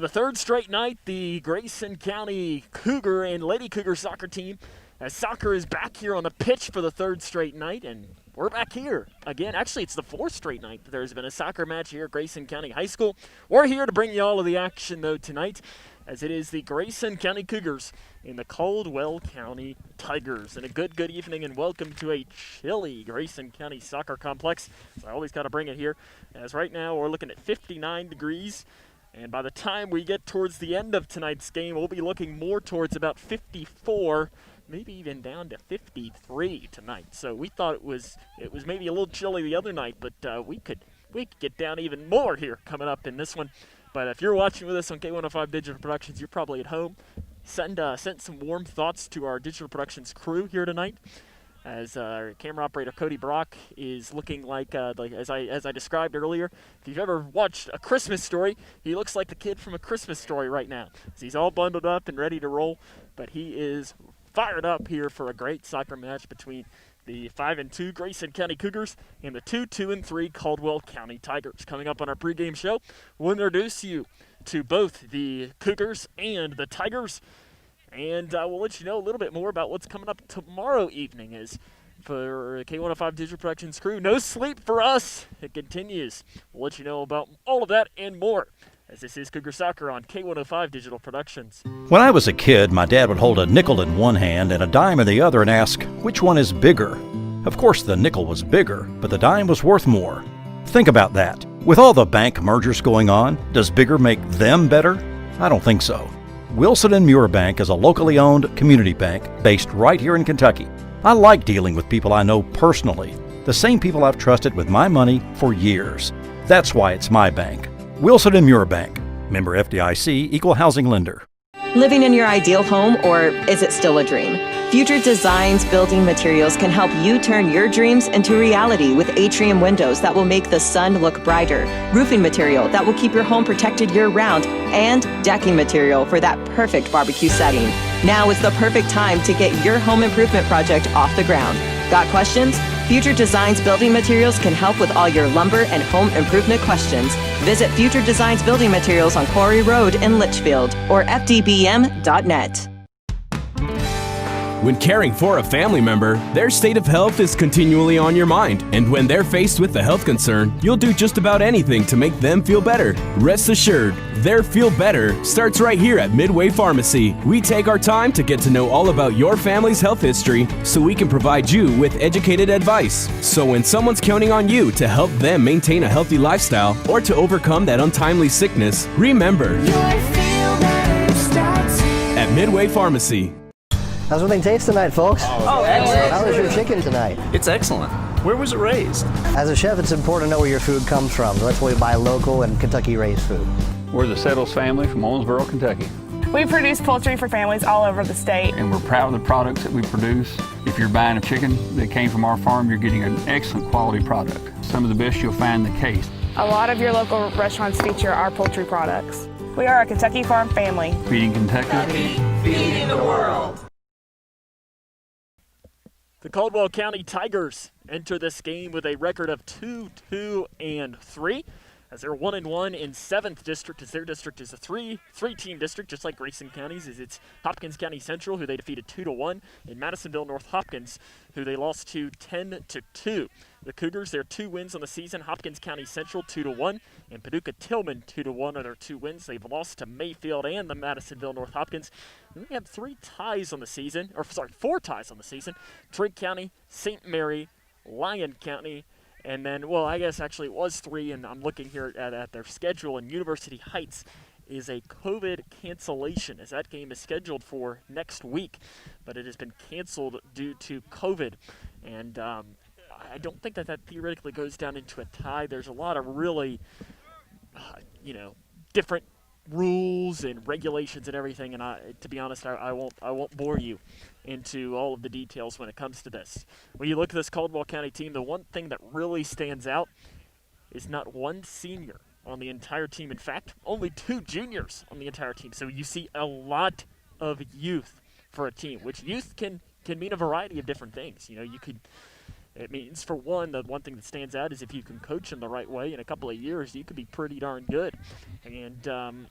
the third straight night, the Grayson County Cougar and Lady Cougar soccer team, as soccer is back here on the pitch for the third straight night, and we're back here again. Actually, it's the fourth straight night that there's been a soccer match here at Grayson County High School. We're here to bring you all of the action, though, tonight, as it is the Grayson County Cougars and the Caldwell County Tigers. And a good evening and welcome to a chilly Grayson County soccer complex. So I always got to bring it here, as right now we're looking at 59 degrees. And by the time we get towards the end of tonight's game, we'll be looking more towards about 54, maybe even down to 53 tonight. So we thought it was maybe a little chilly the other night, but we could get down even more here coming up in this one. But if you're watching with us on K105 Digital Productions, you're probably at home. Send some warm thoughts to our Digital Productions crew here tonight, as our camera operator Cody Brock is looking like as I described earlier. If you've ever watched A Christmas Story, he looks like the kid from A Christmas Story right now. He's all bundled up and ready to roll, but he is fired up here for a great soccer match between the 5-2 Grayson County Cougars and the 2-3 Caldwell County Tigers. Coming up on our pregame show, we'll introduce you to both the Cougars and the Tigers, and we'll let you know a little bit more about what's coming up tomorrow evening. As for K105 Digital Productions crew, no sleep for us. It continues. We'll let you know about all of that and more, as this is Cougar Soccer on K105 Digital Productions. When I was a kid, my dad would hold a nickel in one hand and a dime in the other and ask, which one is bigger? Of course, the nickel was bigger, but the dime was worth more. Think about that. With all the bank mergers going on, does bigger make them better? I don't think so. Wilson & Muir Bank is a locally owned community bank based right here in Kentucky. I like dealing with people I know personally, the same people I've trusted with my money for years. That's why it's my bank. Wilson & Muir Bank, member FDIC, equal housing lender. Living in your ideal home, or is it still a dream? Future Designs Building Materials can help you turn your dreams into reality with atrium windows that will make the sun look brighter, roofing material that will keep your home protected year-round, and decking material for that perfect barbecue setting. Now is the perfect time to get your home improvement project off the ground. Got questions? Future Designs Building Materials can help with all your lumber and home improvement questions. Visit Future Designs Building Materials on Quarry Road in Litchfield or fdbm.net. When caring for a family member, their state of health is continually on your mind. And when they're faced with a health concern, you'll do just about anything to make them feel better. Rest assured, their feel better starts right here at Midway Pharmacy. We take our time to get to know all about your family's health history so we can provide you with educated advice. So when someone's counting on you to help them maintain a healthy lifestyle or to overcome that untimely sickness, remember, your feel better starts at Midway Pharmacy. How's everything taste tonight, folks? Oh, excellent. How is your chicken tonight? It's excellent. Where was it raised? As a chef, it's important to know where your food comes from. That's why we buy local and Kentucky-raised food. We're the Settles family from Owensboro, Kentucky. We produce poultry for families all over the state. And we're proud of the products that we produce. If you're buying a chicken that came from our farm, you're getting an excellent quality product. Some of the best you'll find in the case. A lot of your local restaurants feature our poultry products. We are a Kentucky farm family. Feeding Kentucky. Feeding the world. The Caldwell County Tigers enter this game with a record of 2-2-3, as they're 1-1 in 7th District, as their district is a three-team district, just like Grayson County's. It's Hopkins County Central, who they defeated 2-1, and Madisonville North Hopkins, who they lost to 10-2. The Cougars, their 2 wins on the season: Hopkins County Central 2-1, and Paducah Tillman 2-1 are their 2 wins. They've lost to Mayfield and the Madisonville North Hopkins. And they have 4 ties on the season. Trigg County, St. Mary, Lyon County, and then, well, I guess actually it was 3, and I'm looking here at their schedule, and University Heights is a COVID cancellation, as that game is scheduled for next week, but it has been canceled due to COVID. And I don't think that theoretically goes down into a tie. There's a lot of really, different rules and regulations and everything, and to be honest, I won't bore you into all of the details when it comes to this. When you look at this Caldwell County team, the one thing that really stands out is not one senior on the entire team. In fact, only 2 juniors on the entire team. So you see a lot of youth for a team, which youth can mean a variety of different things. It means, for one, the one thing that stands out is if you can coach them the right way, in a couple of years, you could be pretty darn good. And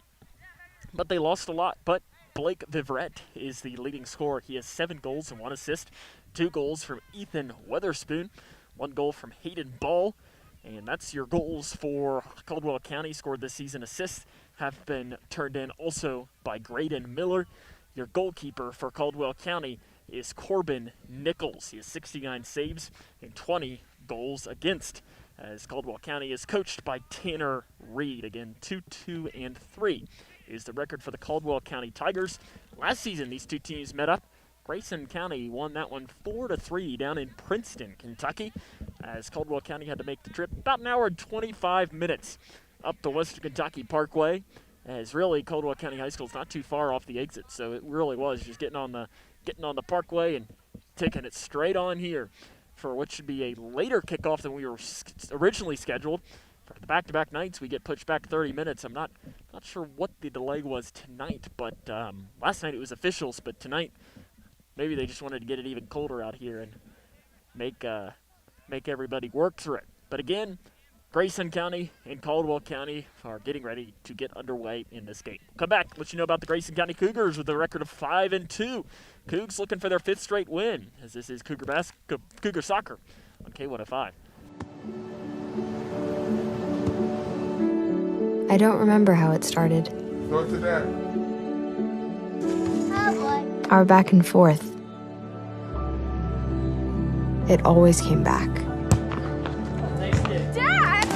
but they lost a lot. But Blake Vivrette is the leading scorer. He has 7 goals and 1 assist, 2 goals from Ethan Weatherspoon, 1 goal from Hayden Ball, and that's your goals for Caldwell County scored this season. Assists have been turned in also by Graydon Miller. Your goalkeeper for Caldwell County is Corbin Nichols. He has 69 saves and 20 goals against, as Caldwell County is coached by Tanner Reed. Again, 2-2-3 is the record for the Caldwell County Tigers. Last season, these two teams met up. Grayson County won that one 4-3 down in Princeton, Kentucky, as Caldwell County had to make the trip about an hour and 25 minutes up the Western Kentucky Parkway, as really Caldwell County High School is not too far off the exit, so it really was just getting on the Parkway and taking it straight on here for what should be a later kickoff than we were originally scheduled. For the back-to-back nights, we get pushed back 30 minutes. I'm not sure what the delay was tonight, but last night it was officials, but tonight maybe they just wanted to get it even colder out here and make everybody work through it. But again, Grayson County and Caldwell County are getting ready to get underway in this game. Come back, let you know about the Grayson County Cougars with a record of 5-2. Cougs looking for their 5th straight win, as this is Cougar Soccer on K105. I don't remember how it started. Go to that. Our back and forth. It always came back. Dad!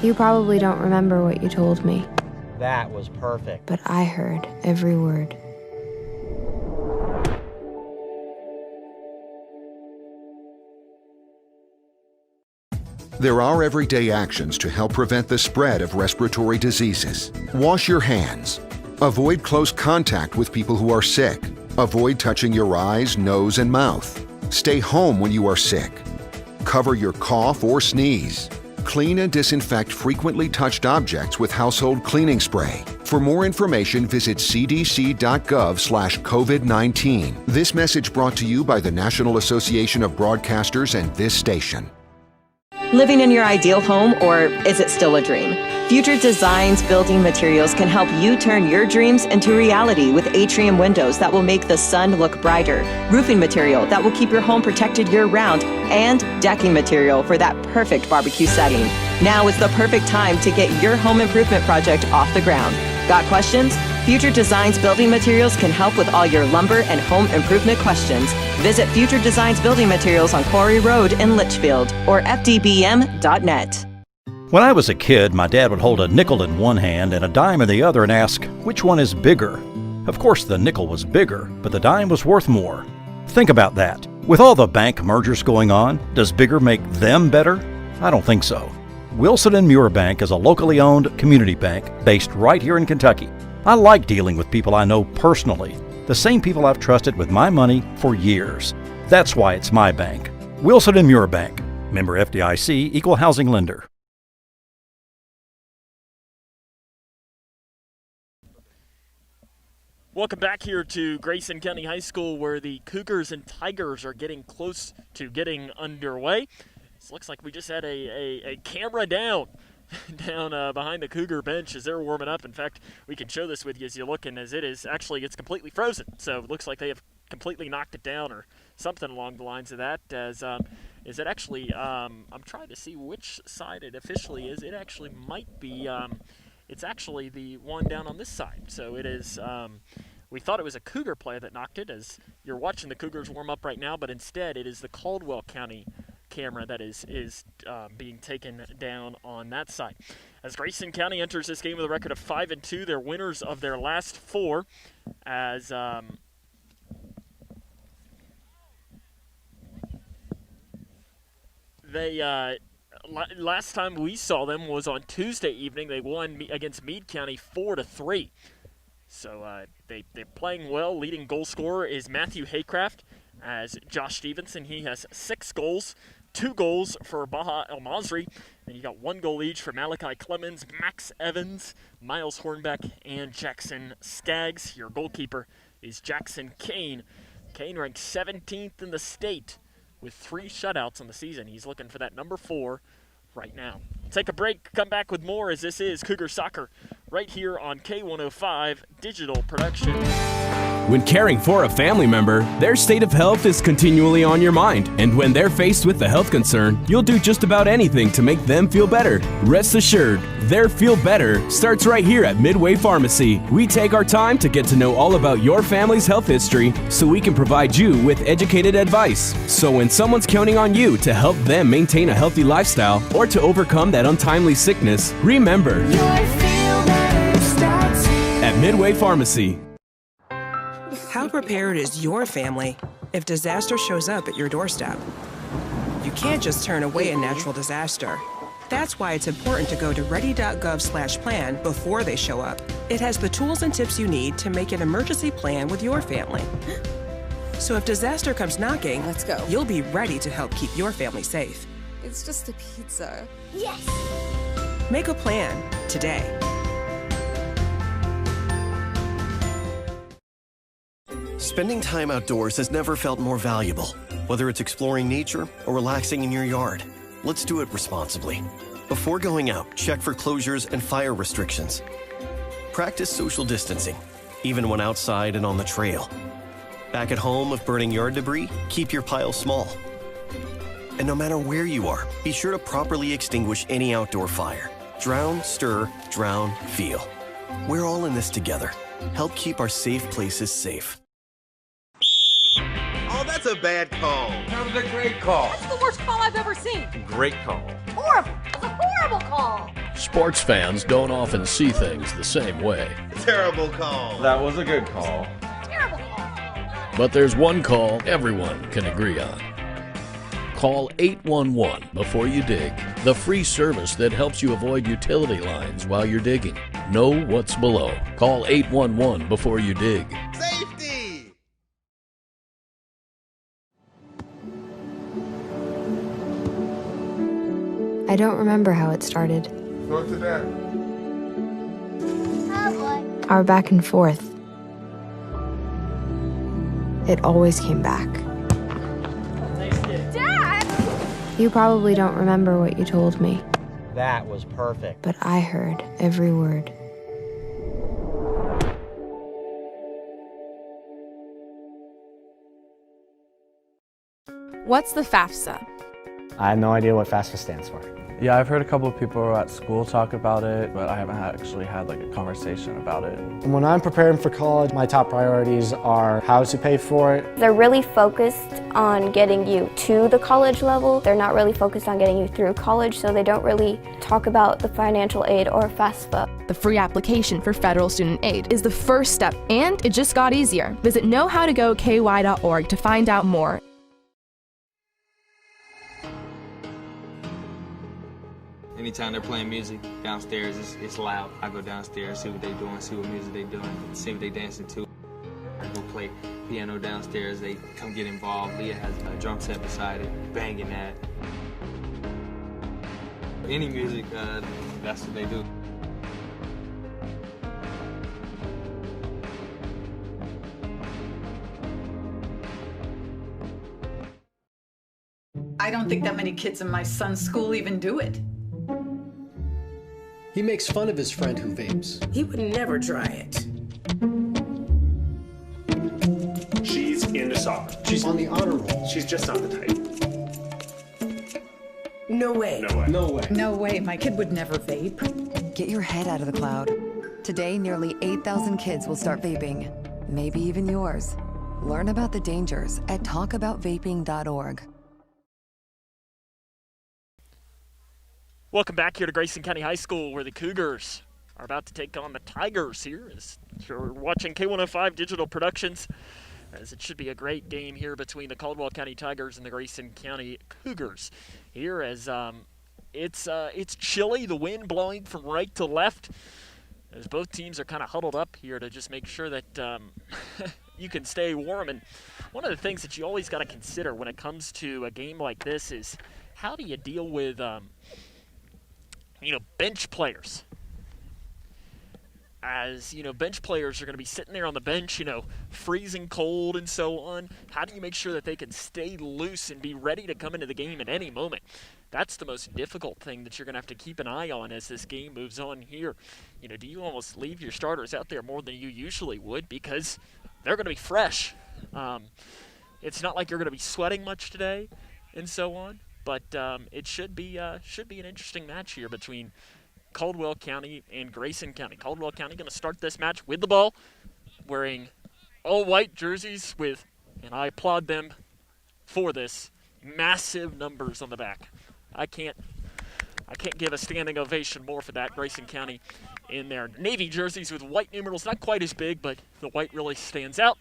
You probably don't remember what you told me, That was perfect. but I heard every word. There are everyday actions to help prevent the spread of respiratory diseases. Wash your hands. Avoid close contact with people who are sick. Avoid touching your eyes, nose, and mouth. Stay home when you are sick. Cover your cough or sneeze. Clean and disinfect frequently touched objects with household cleaning spray. For more information, visit cdc.gov/COVID-19. This message brought to you by the National Association of Broadcasters and this station. Living in your ideal home, or is it still a dream? Future Designs Building Materials can help you turn your dreams into reality with atrium windows that will make the sun look brighter, roofing material that will keep your home protected year-round, and decking material for that perfect barbecue setting. Now is the perfect time to get your home improvement project off the ground. Got questions? Future Designs Building Materials can help with all your lumber and home improvement questions. Visit Future Designs Building Materials on Quarry Road in Litchfield or fdbm.net. When I was a kid, my dad would hold a nickel in one hand and a dime in the other and ask, which one is bigger? Of course, the nickel was bigger, but the dime was worth more. Think about that. With all the bank mergers going on, does bigger make them better? I don't think so. Wilson & Muir Bank is a locally owned community bank based right here in Kentucky. I like dealing with people I know personally, the same people I've trusted with my money for years. That's why it's my bank. Wilson & Muir Bank. Member FDIC, Equal Housing Lender. Welcome back here to Grayson County High School, where the Cougars and Tigers are getting close to getting underway. This looks like we just had a camera down behind the Cougar bench as they're warming up. In fact, we can show this with you as you look, and as it's completely frozen. So it looks like they have completely knocked it down or something along the lines of that. I'm trying to see which side it officially is. It actually might be, it's actually the one down on this side. So it is, we thought it was a Cougar player that knocked it, as you're watching the Cougars warm up right now, but instead it is the Caldwell County camera that is being taken down on that side. As Grayson County enters this game with a record of 5-2, they're winners of their last 4. As they last time we saw them was on Tuesday evening. They won against Meade County 4-3. So they're playing well. Leading goal scorer is Matthew Haycraft. As Josh Stevenson, he has 6 goals. 2 goals for Baha El Masri. Then you got 1 goal each for Malachi Clemens, Max Evans, Miles Hornbeck, and Jackson Skaggs. Your goalkeeper is Jackson Kane. Kane ranked 17th in the state with 3 shutouts on the season. He's looking for that number 4 right now. Take a break, come back with more, as this is Cougar Soccer right here on K105 Digital Productions. When caring for a family member, their state of health is continually on your mind. And when they're faced with a health concern, you'll do just about anything to make them feel better. Rest assured, their feel better starts right here at Midway Pharmacy. We take our time to get to know all about your family's health history so we can provide you with educated advice. So when someone's counting on you to help them maintain a healthy lifestyle or to overcome that untimely sickness, remember, at Midway Pharmacy. How prepared is your family if disaster shows up at your doorstep? You can't just turn away a natural disaster. That's why it's important to go to ready.gov/plan before they show up. It has the tools and tips you need to make an emergency plan with your family. So if disaster comes knocking, let's go. You'll be ready to help keep your family safe. It's just a pizza. Yes! Make a plan today. Spending time outdoors has never felt more valuable. Whether it's exploring nature or relaxing in your yard, let's do it responsibly. Before going out, check for closures and fire restrictions. Practice social distancing, even when outside and on the trail. Back at home, if burning yard debris, keep your pile small. And no matter where you are, be sure to properly extinguish any outdoor fire. Drown, stir, drown, feel. We're all in this together. Help keep our safe places safe. Oh, that's a bad call. That was a great call. That's the worst call I've ever seen. Great call. Horrible. It's a horrible call. Sports fans don't often see things the same way. Terrible call. That was a good call. Terrible call. But there's one call everyone can agree on. Call 811 before you dig, the free service that helps you avoid utility lines while you're digging. Know what's below. Call 811 before you dig. Safety! I don't remember how it started. Go to that. Our back and forth. It always came back. Dad! You probably don't remember what you told me, That was perfect. but I heard every word. What's the FAFSA? I have no idea what FAFSA stands for. Yeah, I've heard a couple of people at school talk about it, but I haven't actually had like a conversation about it. When I'm preparing for college, my top priorities are how to pay for it. They're really focused on getting you to the college level. They're not really focused on getting you through college, so they don't really talk about the financial aid or FAFSA. The free application for federal student aid is the first step, and it just got easier. Visit knowhowtogoky.org to find out more. Anytime they're playing music downstairs, it's loud. I go downstairs, see what they're doing, see what music they're doing, see what they're dancing to. I go play piano downstairs, they come get involved. Leah has a drum set beside it, banging that. Any music, that's what they do. I don't think that many kids in my son's school even do it. He makes fun of his friend who vapes. He would never try it. She's into soccer. She's on the honor roll. She's just not the type. No way. No way. No way. No way, my kid would never vape. Get your head out of the cloud. Today, nearly 8,000 kids will start vaping. Maybe even yours. Learn about the dangers at talkaboutvaping.org. Welcome back here to Grayson County High School, where the Cougars are about to take on the Tigers here. As you're watching K105 Digital Productions, as it should be a great game here between the Caldwell County Tigers and the Grayson County Cougars. Here, as it's chilly, the wind blowing from right to left, as both teams are kind of huddled up here to just make sure that you can stay warm. And one of the things that you always got to consider when it comes to a game like this is how do you deal with bench players. as, bench players are going to be sitting there on the bench, freezing cold and so on. How do you make sure that they can stay loose and be ready to come into the game at any moment? That's the most difficult thing that you're going to have to keep an eye on as this game moves on here. Do you almost leave your starters out there more than you usually would because they're going to be fresh? It's not like you're going to be sweating much today and so on, but it should be an interesting match here between Caldwell County and Grayson County. Caldwell County going to start this match with the ball, wearing all white jerseys with, and I applaud them for this, massive numbers on the back. I can't give a standing ovation more for that. Grayson County in their navy jerseys with white numerals, not quite as big, but the white really stands out.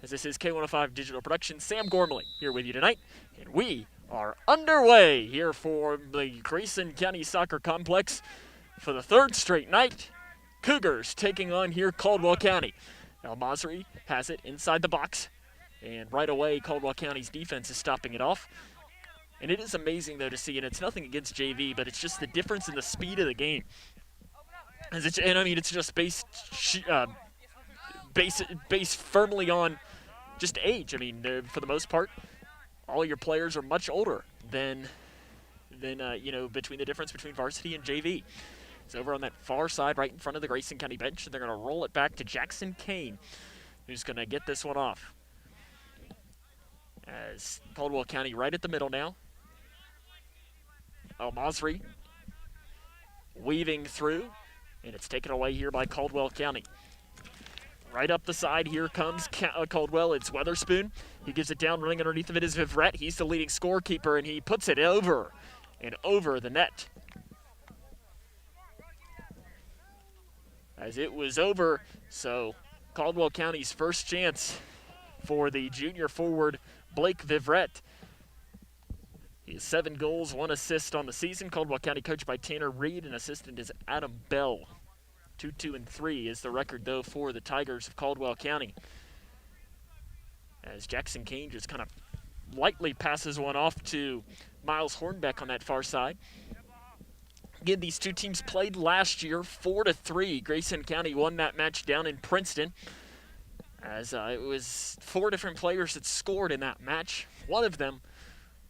As this is K105 Digital Production, Sam Gormley here with you tonight, and we are underway here for the Grayson County Soccer Complex. For the third straight night, Cougars taking on here Caldwell County. El Masri has it inside the box, and right away Caldwell County's defense is stopping it off. And it is amazing, though, to see, and it's nothing against JV, but it's just the difference in the speed of the game. It's just based firmly on just age. For the most part, all your players are much older than between the difference between varsity and JV. It's over on that far side right in front of the Grayson County bench, and they're going to roll it back to Jackson Kane, who's going to get this one off. As Caldwell County right at the middle now. El Masri weaving through, and it's taken away here by Caldwell County. Right up the side, here comes Caldwell. It's Weatherspoon. He gives it down, running underneath of it is Vivrette. He's the leading scorekeeper, and he puts it over and over the net. As it was over, so Caldwell County's first chance for the junior forward, Blake Vivrette. He has 7 goals, 1 assist on the season. Caldwell County coached by Tanner Reed, and assistant is Adam Bell. 2-2-3 is the record, though, for the Tigers of Caldwell County. As Jackson Kane just kind of lightly passes one off to Miles Hornbeck on that far side. Again, these two teams played last year 4-3. Grayson County won that match down in Princeton. As it was 4 different players that scored in that match. One of them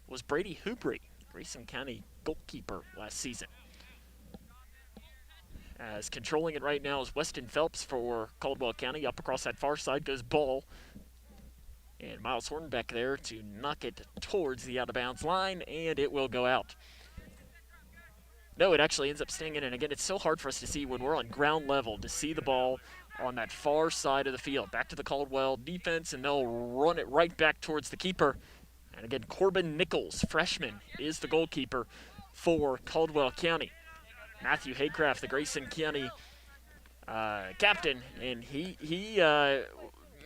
was Brady Hoobry, Grayson County goalkeeper last season. As controlling it right now is Weston Phelps for Caldwell County. Up across that far side goes Ball. And Miles Hornbeck there to knock it towards the out-of-bounds line, and it will go out. No, it actually ends up staying in, and again, it's so hard for us to see when we're on ground level to see the ball on that far side of the field. Back to the Caldwell defense, and they'll run it right back towards the keeper. And again, Corbin Nichols, freshman, is the goalkeeper for Caldwell County. Matthew Haycraft, the Grayson County captain, and he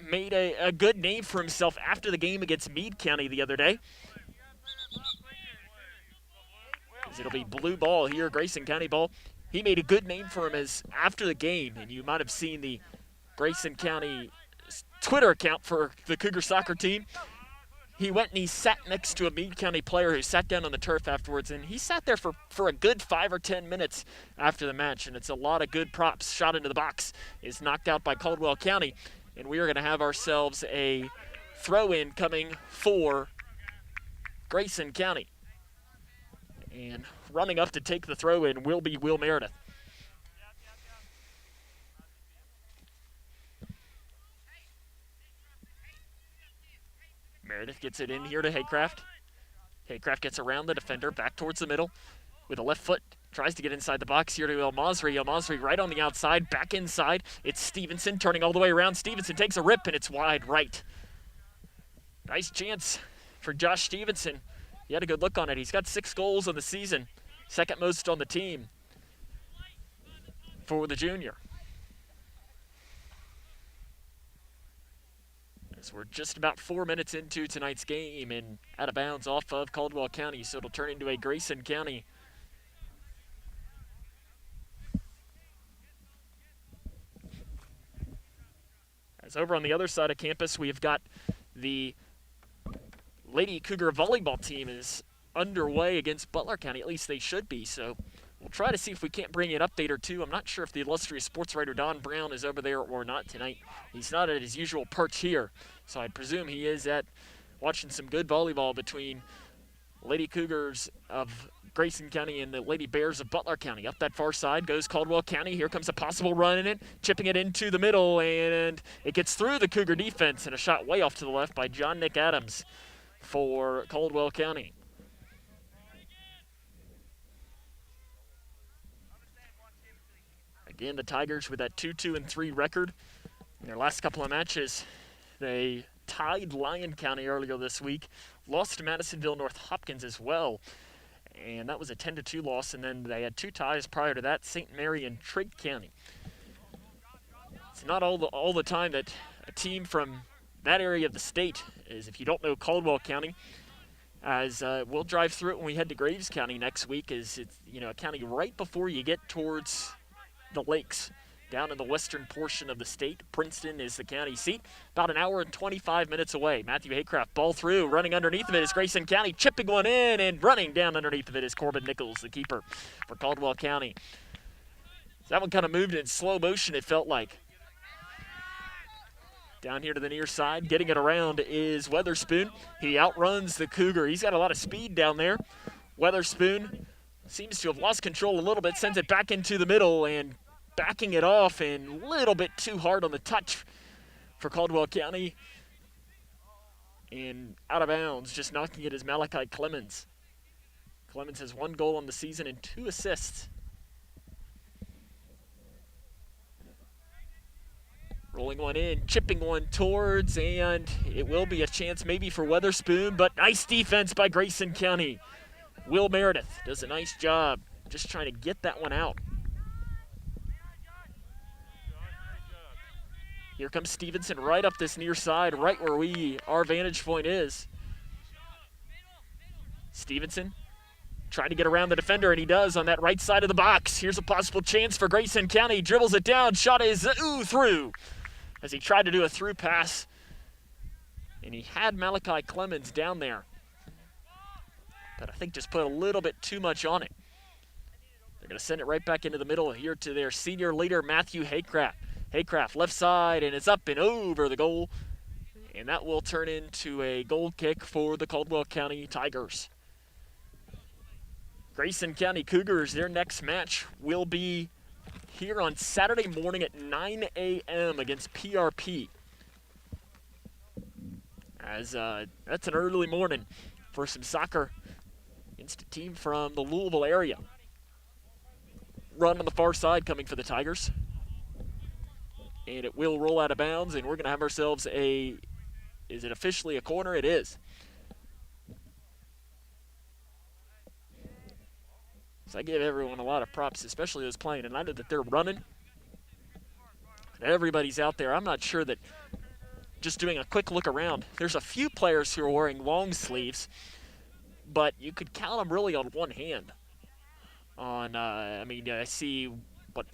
made a good name for himself after the game against Meade County the other day. It'll be blue ball here, Grayson County ball. He made a good name for him as after the game, and you might have seen the Grayson County Twitter account for the Cougar soccer team. He went and he sat next to a Meade County player who sat down on the turf afterwards, and he sat there for a good 5 or 10 minutes after the match, and it's a lot of good props. Shot into the box is knocked out by Caldwell County, and we are going to have ourselves a throw-in coming for Grayson County. And running up to take the throw-in will be Will Meredith. Meredith gets it in here to Haycraft. Haycraft gets around the defender, back towards the middle with a left foot. Tries to get inside the box here to El Masri. El Masri right on the outside, back inside. It's Stevenson turning all the way around. Stevenson takes a rip, and it's wide right. Nice chance for Josh Stevenson. He had a good look on it. He's got 6 goals on the season, second most on the team for the junior. As we're just about 4 minutes into tonight's game and out of bounds off of Caldwell County, so it'll turn into a Grayson County. As over on the other side of campus, we've got the Lady Cougar volleyball team is underway against Butler County. At least they should be. So We'll try to see if we can't bring an update or two. I'm not sure if the illustrious sports writer Don Brown is over there or not tonight. He's not at his usual perch here, so I presume he is at watching some good volleyball between Lady Cougars of Grayson County and the Lady Bears of Butler County. Up that far side goes Caldwell County. Here comes a possible run in it, chipping it into the middle, and it gets through the Cougar defense, and a shot way off to the left by John Nick Adams for Caldwell County. Again, the Tigers with that 2-2-3 record. In their last couple of matches, they tied Lyon County earlier this week, lost to Madisonville North Hopkins as well, and that was a 10-2 loss, and then they had 2 ties prior to that, St. Mary and Trigg County. It's not all the time that a team from that area of the state is, if you don't know Caldwell County, as we'll drive through it when we head to Graves County next week, is it's a county right before you get towards the lakes, down in the western portion of the state. Princeton is the county seat, about an hour and 25 minutes away. Matthew Haycraft, ball through, running underneath of it is Grayson County, chipping one in, and running down underneath of it is Corbin Nichols, the keeper for Caldwell County. So that one kind of moved in slow motion, it felt like. Down here to the near side, getting it around is Weatherspoon. He outruns the Cougar. He's got a lot of speed down there. Weatherspoon seems to have lost control a little bit, sends it back into the middle and backing it off, and a little bit too hard on the touch for Caldwell County. And out of bounds, just knocking it is Malachi Clemens. Clemens has 1 goal on the season and 2 assists. Rolling one in, chipping one towards, and it will be a chance maybe for Weatherspoon, but nice defense by Grayson County. Will Meredith does a nice job just trying to get that one out. Here comes Stevenson right up this near side, right where our vantage point is. Stevenson trying to get around the defender, and he does on that right side of the box. Here's a possible chance for Grayson County. Dribbles it down, shot is through. As he tried to do a through pass, and he had Malachi Clemens down there. But I think just put a little bit too much on it. They're going to send it right back into the middle here to their senior leader, Matthew Haycraft. Haycraft left side, and it's up and over the goal. And that will turn into a goal kick for the Caldwell County Tigers. Grayson County Cougars, their next match will be here on Saturday morning at 9 a.m. against PRP. As that's an early morning for some soccer against a team from the Louisville area. Run on the far side coming for the Tigers. And it will roll out of bounds, and we're going to have ourselves is it officially a corner? It is. So I give everyone a lot of props, especially those playing, and I know that they're running. Everybody's out there. I'm not sure that just doing a quick look around, there's a few players who are wearing long sleeves, but you could count them really on one hand. I see,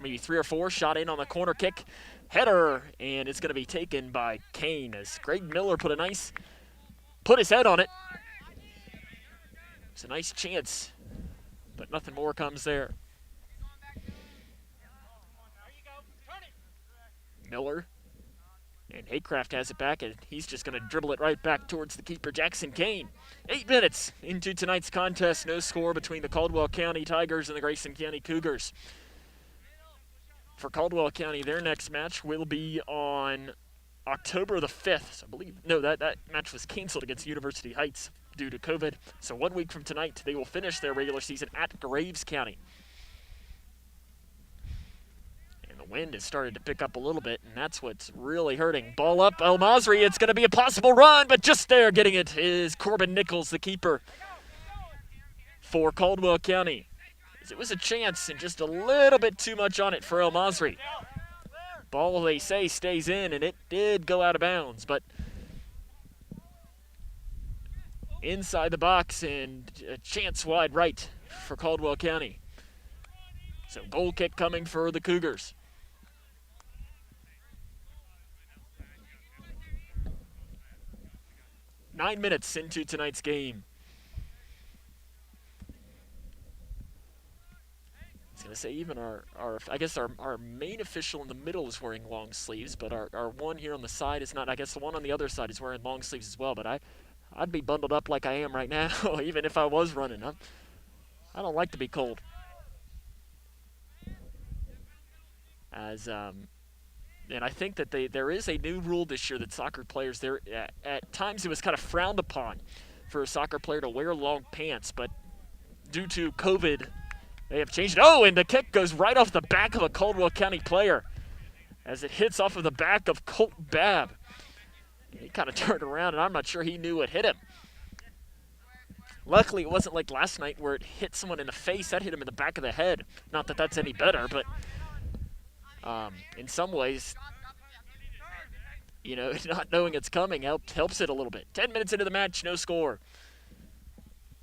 maybe 3 or 4 shot in on the corner kick. Header, and it's going to be taken by Kane as Greg Miller put his head on it. It's a nice chance, but nothing more comes there. Miller, and Haycraft has it back, and he's just going to dribble it right back towards the keeper, Jackson Kane. 8 minutes into tonight's contest, no score between the Caldwell County Tigers and the Grayson County Cougars. For Caldwell County, their next match will be on October the 5th. So I believe, no, that match was canceled against University Heights due to COVID. So 1 week from tonight, they will finish their regular season at Graves County. And the wind has started to pick up a little bit, and that's what's really hurting. Ball up, El Masri. It's going to be a possible run, but just there getting it is Corbin Nichols, the keeper for Caldwell County. It was a chance and just a little bit too much on it for El Masri. Ball, they say, stays in, and it did go out of bounds, but inside the box and a chance wide right for Caldwell County. So goal kick coming for the Cougars. Nine minutes into tonight's game. going to say even our main official in the middle is wearing long sleeves, but our one here on the side is not. I guess the one on the other side is wearing long sleeves as well, but I'd be bundled up like I am right now, even if I was running. I don't like to be cold. And I think that there is a new rule this year that soccer players, at times it was kind of frowned upon for a soccer player to wear long pants, but due to COVID, they have changed it. Oh, and the kick goes right off the back of a Caldwell County player as it hits off of the back of Colt Babb. He kind of turned around, and I'm not sure he knew it hit him. Luckily, it wasn't like last night where it hit someone in the face. That hit him in the back of the head. Not that that's any better, but in some ways, not knowing it's coming helps it a little bit. 10 minutes into the match, no score.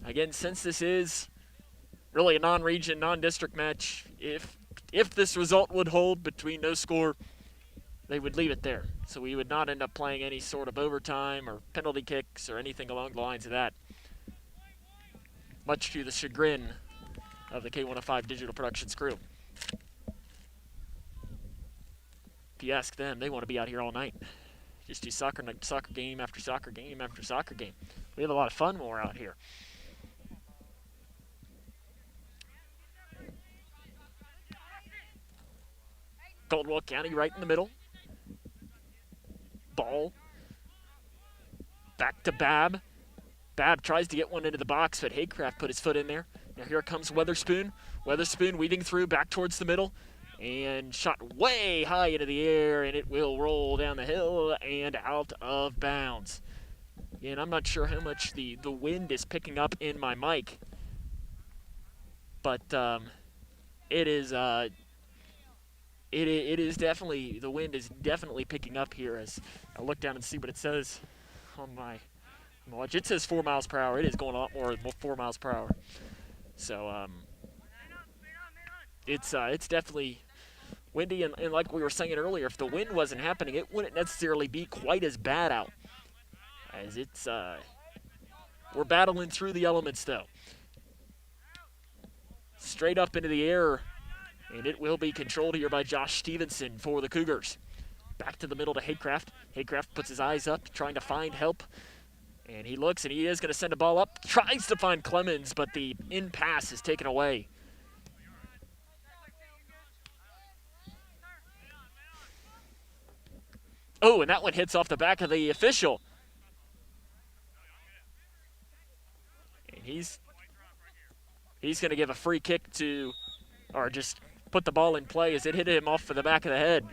Again, since this is really a non-region, non-district match, if this result would hold between no score, they would leave it there. So we would not end up playing any sort of overtime or penalty kicks or anything along the lines of that. Much to the chagrin of the K105 Digital Productions crew. If you ask them, they want to be out here all night. Just do soccer game after soccer game after soccer game. We have a lot of fun when we're out here. Caldwell County right in the middle. Ball. Back to Babb. Babb tries to get one into the box, but Haycraft put his foot in there. Now here comes Weatherspoon. Weatherspoon weaving through back towards the middle. And shot way high into the air, and it will roll down the hill and out of bounds. And I'm not sure how much the wind is picking up in my mic. But it is definitely, the wind is definitely picking up here as I look down and see what it says on my watch. It says 4 miles per hour. It is going a lot more than 4 miles per hour. So it's definitely windy, and like we were saying earlier, if the wind wasn't happening, it wouldn't necessarily be quite as bad out. As it's we're battling through the elements though. Straight up into the air, and it will be controlled here by Josh Stevenson for the Cougars. Back to the middle to Haycraft. Haycraft puts his eyes up, trying to find help. And he looks, and he is going to send a ball up. Tries to find Clemens, but the in-pass is taken away. Oh, and that one hits off the back of the official. And he's going to give a free kick to, or just put the ball in play as it hit him off of the back of the head.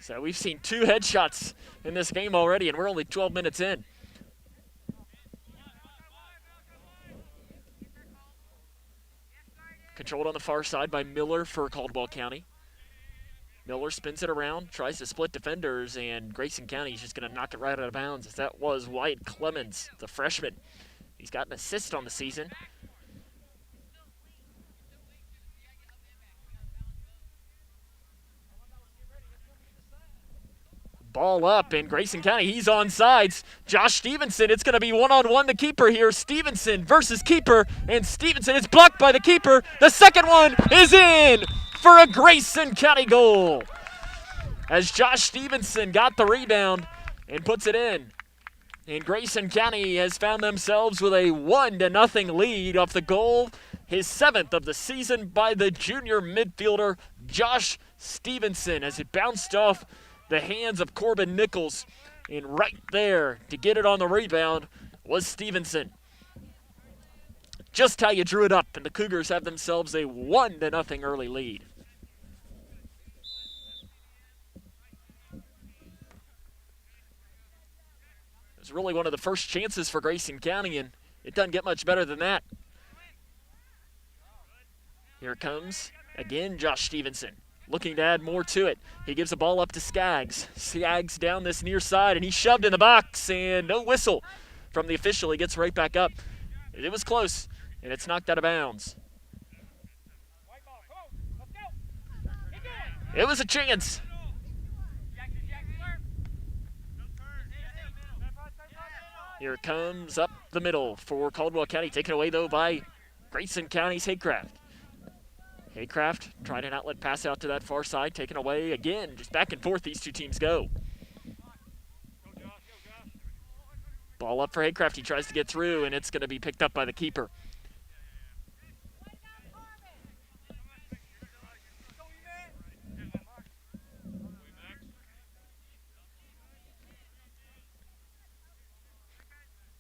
So we've seen 2 headshots in this game already, and we're only 12 minutes in. Controlled on the far side by Miller for Caldwell County. Miller spins it around, tries to split defenders, and Grayson County is just going to knock it right out of bounds, as that was Wyatt Clemens, the freshman. He's got an assist on the season. Ball up, and Grayson County, he's on sides. Josh Stevenson, it's going to be one-on-one the keeper here. Stevenson versus keeper, and Stevenson is blocked by the keeper. The second one is in for a Grayson County goal, as Josh Stevenson got the rebound and puts it in. And Grayson County has found themselves with a 1-0 lead off the goal, his 7th of the season, by the junior midfielder Josh Stevenson, as it bounced off the hands of Corbin Nichols, and right there to get it on the rebound was Stevenson. Just how you drew it up, and the Cougars have themselves a 1-0 early lead. It was really one of the first chances for Grayson County, and it doesn't get much better than that. Here comes, again, Josh Stevenson, looking to add more to it. He gives a ball up to Skaggs. Skaggs down this near side, and he's shoved in the box, and no whistle from the official. He gets right back up. It was close, and it's knocked out of bounds. It was a chance. Here comes up the middle for Caldwell County, taken away, though, by Grayson County's Haycraft. Haycraft tried an outlet pass out to that far side, taken away again. Just back and forth these two teams go. Ball up for Haycraft. He tries to get through, and it's going to be picked up by the keeper.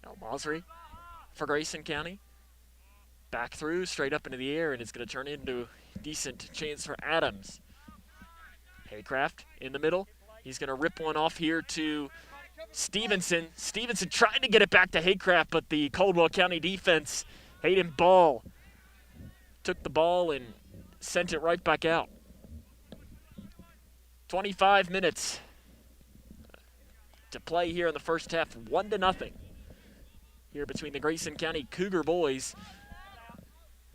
Now Mosry for Grayson County. Back through, straight up into the air, and it's going to turn into a decent chance for Adams. Haycraft in the middle. He's going to rip one off here to Stevenson. Stevenson trying to get it back to Haycraft, but the Caldwell County defense, Hayden Ball, took the ball and sent it right back out. 25 minutes to play here in the first half, 1-0 here between the Grayson County Cougar boys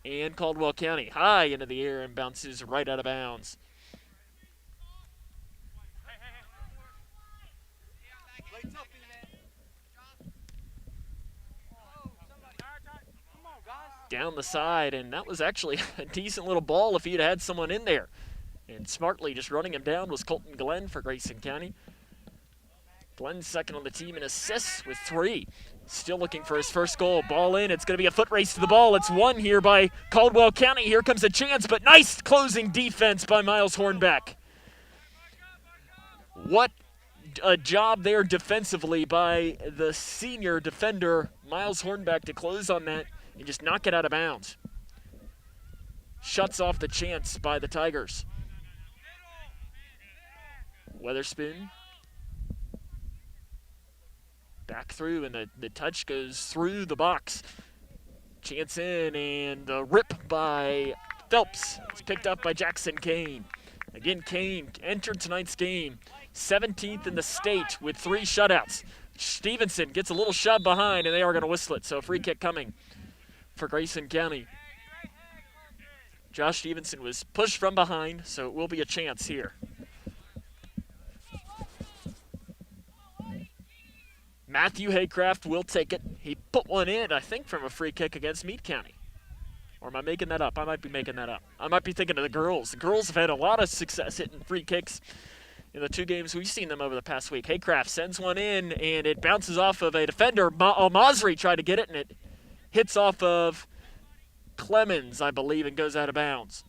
and Caldwell County. High into the air and bounces right out of bounds. Down the side, and that was actually a decent little ball if he'd had someone in there. And smartly just running him down was Colton Glenn for Grayson County. Glenn's second on the team in assists with 3. Still looking for his first goal. Ball in. It's going to be a foot race to the ball. It's won here by Caldwell County. Here comes a chance, but nice closing defense by Miles Hornbeck. What a job there defensively by the senior defender, Miles Hornbeck, to close on that and just knock it out of bounds. Shuts off the chance by the Tigers. Weatherspoon. Back through, and the touch goes through the box. Chance in, and the rip by Phelps. It's picked up by Jackson Kane. Again, Kane entered tonight's game 17th in the state with 3 shutouts. Stevenson gets a little shove behind, and they are going to whistle it. So a free kick coming for Grayson County. Josh Stevenson was pushed from behind, so it will be a chance here. Matthew Haycraft will take it. He put one in, I think, from a free kick against Meade County. Or am I making that up? I might be making that up. I might be thinking of the girls. The girls have had a lot of success hitting free kicks in the 2 games we've seen them over the past week. Haycraft sends one in, and it bounces off of a defender. Mosry tried to get it, and it hits off of Clemens, I believe, and goes out of bounds.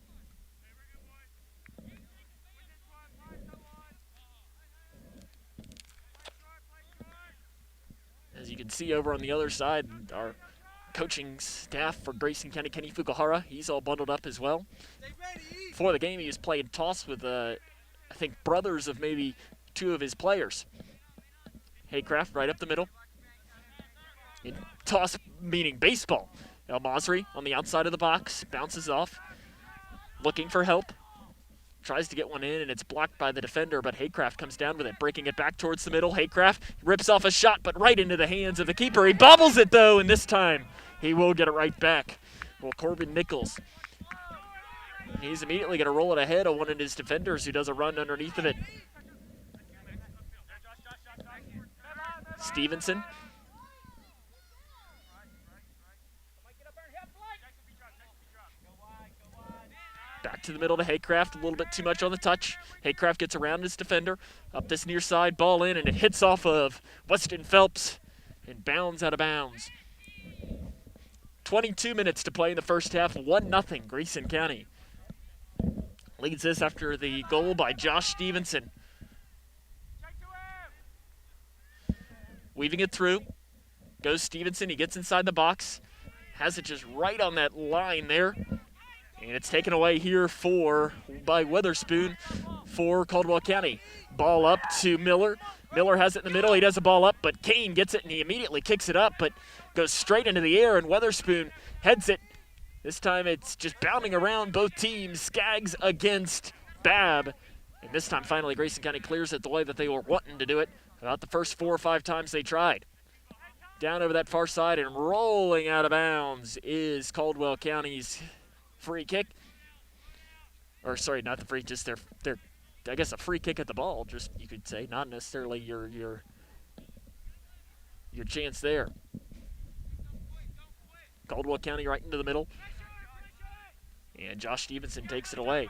As you can see over on the other side, our coaching staff for Grayson County, Kenny Fukuhara, he's all bundled up as well. Before the game, he was playing toss with, I think, brothers of maybe 2 of his players. Haycraft right up the middle. In toss meaning baseball. El Masri on the outside of the box, bounces off, looking for help. Tries to get one in, and it's blocked by the defender, but Haycraft comes down with it, breaking it back towards the middle. Haycraft rips off a shot, but right into the hands of the keeper. He bobbles it, though, and this time he will get it right back. Well, Corbin Nichols, he's immediately going to roll it ahead of one of his defenders who does a run underneath of it. Stevenson. Back to the middle to Haycraft, a little bit too much on the touch. Haycraft gets around his defender, up this near side, ball in, and it hits off of Weston Phelps and bounds out of bounds. 22 minutes to play in the first half, 1-0 Grayson County. Leads this after the goal by Josh Stevenson. Weaving it through, goes Stevenson, he gets inside the box, has it just right on that line there. And it's taken away here by Weatherspoon for Caldwell County. Ball up to Miller. Miller has it in the middle. He does a ball up, but Kane gets it, and he immediately kicks it up, but goes straight into the air, and Weatherspoon heads it. This time it's just bounding around both teams. Skaggs against Babb. And this time, finally, Grayson County clears it the way that they were wanting to do it about the first 4 or 5 times they tried. Down over that far side and rolling out of bounds is Caldwell County's free kick, or sorry, not the free, just their I guess a free kick at the ball, just you could say, not necessarily your chance there. Caldwell County right into the middle, And Josh Stevenson takes it away.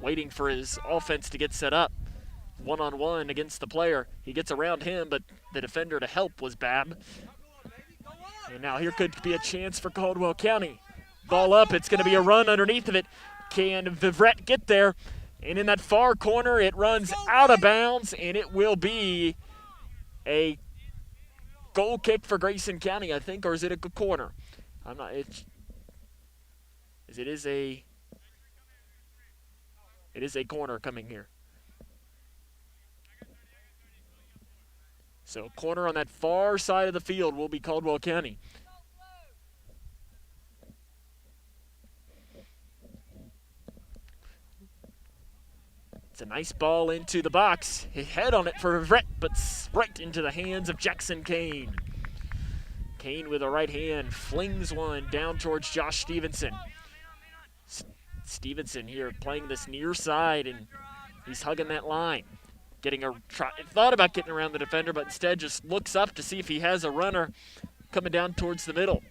Waiting for his offense to get set up. One-on-one against the player. He gets around him, but the defender to help was Babb. And now here could be a chance for Caldwell County. Ball up, it's going to be a run underneath of it. Can Vivret get there? And in that far corner, it runs out of bounds, and it will be a goal kick for Grayson County, I think, or is it a corner? I'm not. It is a corner coming here. So corner on that far side of the field will be Caldwell County. It's a nice ball into the box. His head on it for Vivret, but right into the hands of Jackson Kane. Kane with a right hand flings one down towards Josh Stevenson. Stevenson here playing this near side, and he's hugging that line. Thought about getting around the defender, but instead just looks up to see if he has a runner coming down towards the middle.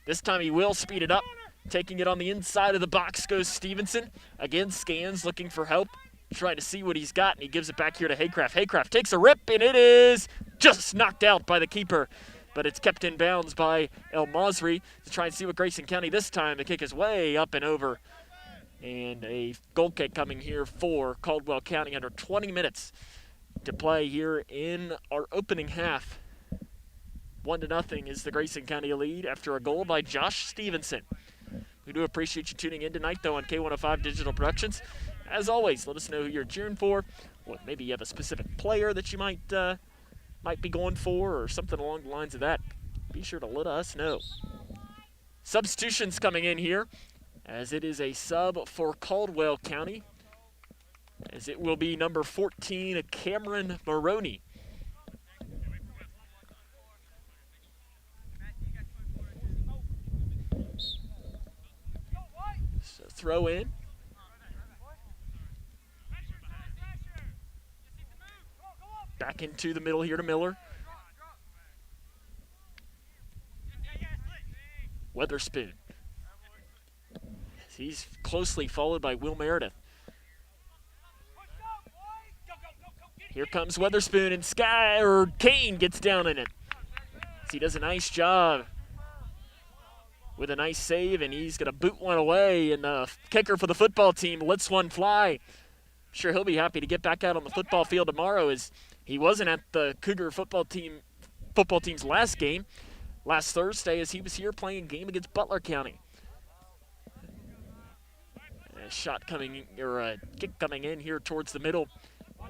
This time he will speed it up. Taking it on the inside of the box goes Stevenson. Again, scans, looking for help. Trying to see what he's got, and he gives it back here to Haycraft. Haycraft takes a rip, and it is just knocked out by the keeper, but it's kept in bounds by El Masri to try and see what Grayson County this time. The kick is way up and over, and a goal kick coming here for Caldwell County under 20 minutes to play here in our opening half. 1-0 is the Grayson County lead after a goal by Josh Stevenson. We do appreciate you tuning in tonight, though, on K105 Digital Productions. As always, let us know who you're cheering for. Well, maybe you have a specific player that you might be going for, or something along the lines of that. Be sure to let us know. Substitutions coming in here, as it is a sub for Caldwell County, as it will be number 14, Cameron Maroney. So throw in. Back into the middle here to Miller. Weatherspoon. He's closely followed by Will Meredith. Here comes Weatherspoon, and Kane gets down in it. He does a nice job with a nice save, and he's going to boot one away, and the kicker for the football team lets one fly. I'm sure he'll be happy to get back out on the football field tomorrow, as he wasn't at the Cougar football team's last game last Thursday, as he was here playing a game against Butler County. A kick coming in here towards the middle,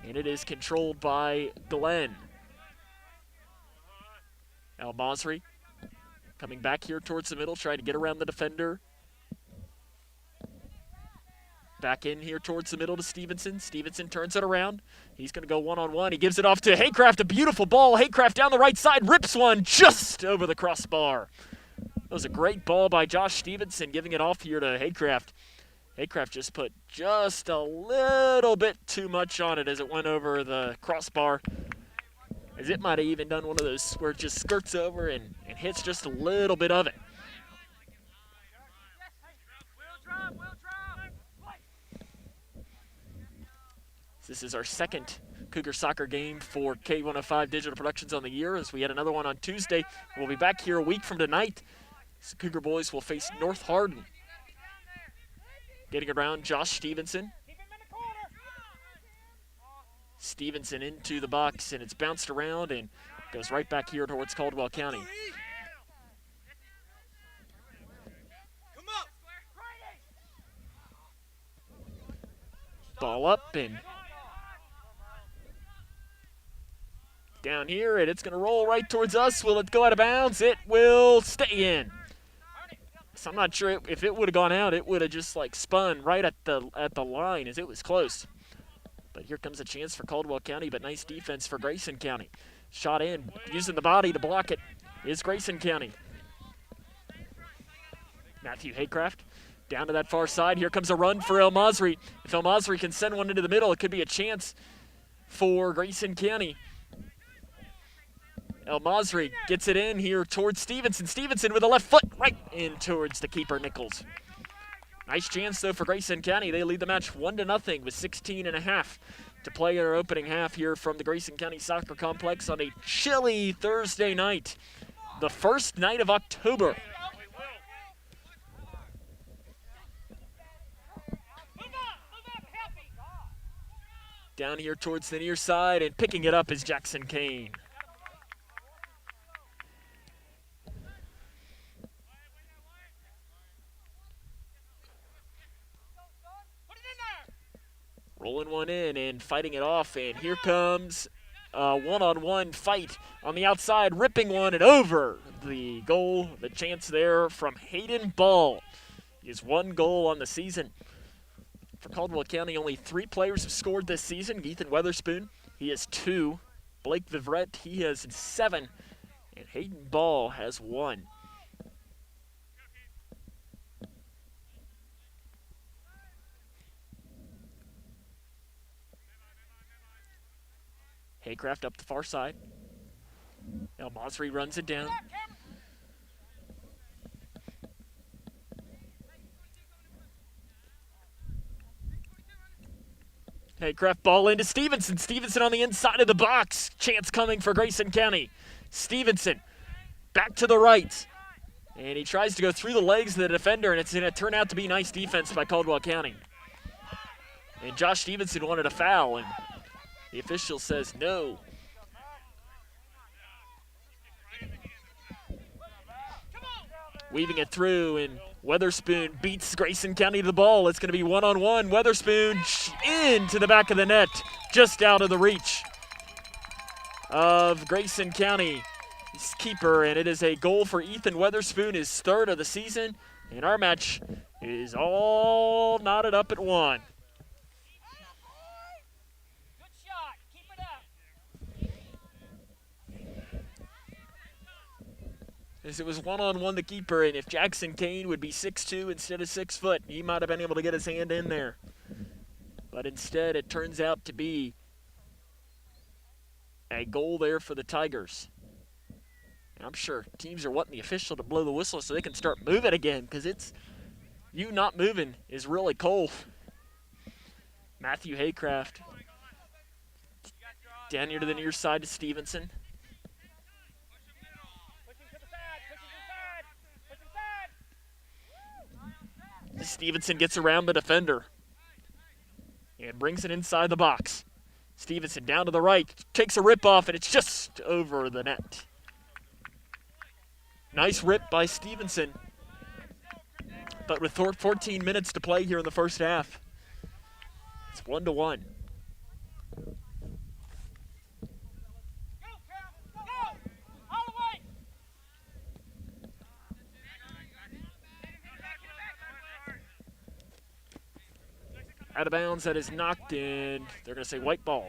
and it is controlled by Glenn. El Masri coming back here towards the middle, trying to get around the defender. Back in here towards the middle to Stevenson. Stevenson turns it around. He's going to go one-on-one. He gives it off to Haycraft. A beautiful ball. Haycraft down the right side. Rips one just over the crossbar. That was a great ball by Josh Stevenson, giving it off here to Haycraft. Haycraft just put just a little bit too much on it as it went over the crossbar. As it might have even done one of those where it just skirts over and hits just a little bit of it. This is our second Cougar soccer game for K105 Digital Productions on the year, as we had another one on Tuesday. We'll be back here a week from tonight. The Cougar boys will face North Hardin. Getting around Josh Stevenson. Stevenson into the box, and it's bounced around and goes right back here towards Caldwell County. Ball up and down here, and it's going to roll right towards us. Will it go out of bounds? It will stay in. So I'm not sure if it would have gone out, it would have just like spun right at the line, as it was close. But here comes a chance for Caldwell County, but nice defense for Grayson County. Shot in, using the body to block it is Grayson County. Matthew Haycraft down to that far side. Here comes a run for El Masri. If El Masri can send one into the middle, it could be a chance for Grayson County. El Masri gets it in here towards Stevenson. Stevenson with a left foot right in towards the keeper, Nichols. Nice chance, though, for Grayson County. They lead the match 1-0 with 16.5 to play in our opening half here from the Grayson County Soccer Complex on a chilly Thursday night, the first night of October. Down here towards the near side, and picking it up is Jackson Kane. Rolling one in and fighting it off, and here comes a one-on-one fight on the outside, ripping one and over the goal. The chance there from Hayden Ball. He has 1 goal on the season. For Caldwell County, only 3 players have scored this season. Ethan Weatherspoon, he has 2. Blake Vivret, he has 7. And Hayden Ball has 1. Haycraft up the far side. El Masri runs it down. Haycraft ball into Stevenson. Stevenson on the inside of the box. Chance coming for Grayson County. Stevenson back to the right. And he tries to go through the legs of the defender, and it's going to turn out to be nice defense by Caldwell County. And Josh Stevenson wanted a foul, and the official says no. Weaving it through, and Weatherspoon beats Grayson County to the ball. It's going to be one-on-one. Weatherspoon into the back of the net, just out of the reach of Grayson County keeper, and it is a goal for Ethan Weatherspoon, his 3rd of the season, and our match is all knotted up at 1. As it was one-on-one the keeper, and if Jackson Kane would be 6'2" instead of 6 foot, he might have been able to get his hand in there. But instead, it turns out to be a goal there for the Tigers. And I'm sure teams are wanting the official to blow the whistle so they can start moving again, because it's you not moving is really cold. Matthew Haycraft down here to the near side to Stevenson. Stevenson gets around the defender and brings it inside the box. Stevenson down to the right, takes a rip off, and it's just over the net. Nice rip by Stevenson. But with 14 minutes to play here in the first half, it's 1-1. Out of bounds, that is knocked in. They're going to say white ball.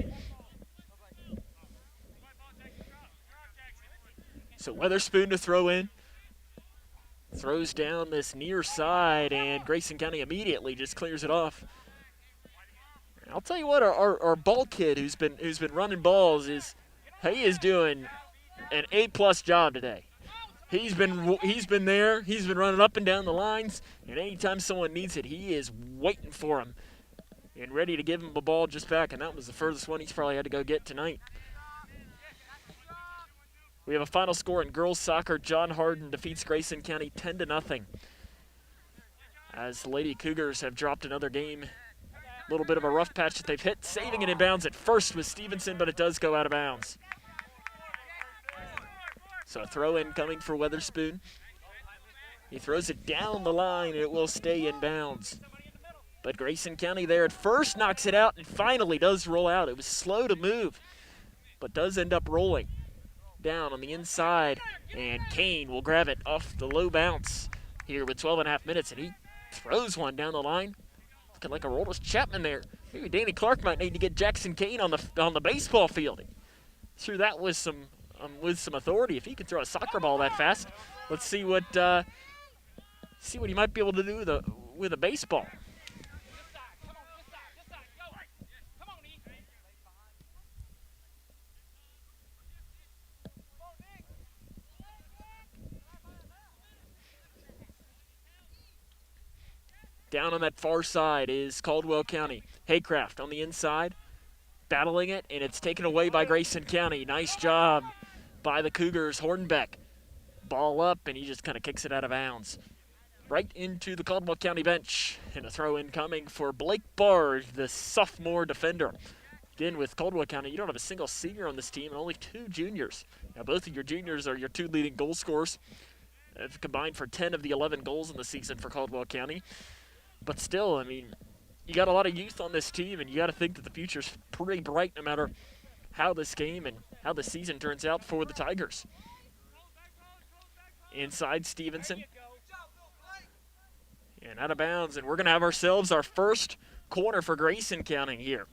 So Weatherspoon to throw in. Throws down this near side, and Grayson County immediately just clears it off. And I'll tell you what, our ball kid who's been running balls is doing an A+ job today. He's been there. He's been running up and down the lines, and anytime someone needs it, he is waiting for him and ready to give him the ball just back, and that was the furthest one he's probably had to go get tonight. We have a final score in girls soccer. John Hardin defeats Grayson County 10-0. As the Lady Cougars have dropped another game. A little bit of a rough patch that they've hit. Saving it in bounds at first with Stevenson, but it does go out of bounds. So a throw-in coming for Weatherspoon. He throws it down the line, and it will stay in bounds. But Grayson County there at first knocks it out and finally does roll out. It was slow to move, but does end up rolling down on the inside. And Kane will grab it off the low bounce here with 12.5 minutes, and he throws one down the line. Looking like a Roldis Chapman there. Maybe Danny Clark might need to get Jackson Kane on the baseball field. Threw that with some authority. If he can throw a soccer ball that fast, let's see what he might be able to do with a baseball. Down on that far side is Caldwell County. Haycraft on the inside, battling it, and it's taken away by Grayson County. Nice job by the Cougars. Hornbeck, ball up, and he just kind of kicks it out of bounds. Right into the Caldwell County bench, and a throw in coming for Blake Bard, the sophomore defender. Again, with Caldwell County, you don't have a single senior on this team and only 2 juniors. Now, both of your juniors are your 2 leading goal scorers. They've combined for 10 of the 11 goals in the season for Caldwell County. But still, I mean, you got a lot of youth on this team, and you got to think that the future's pretty bright no matter how this game and how the season turns out for the Tigers. Inside Stevenson. And out of bounds, and we're going to have ourselves our first corner for Grayson County here.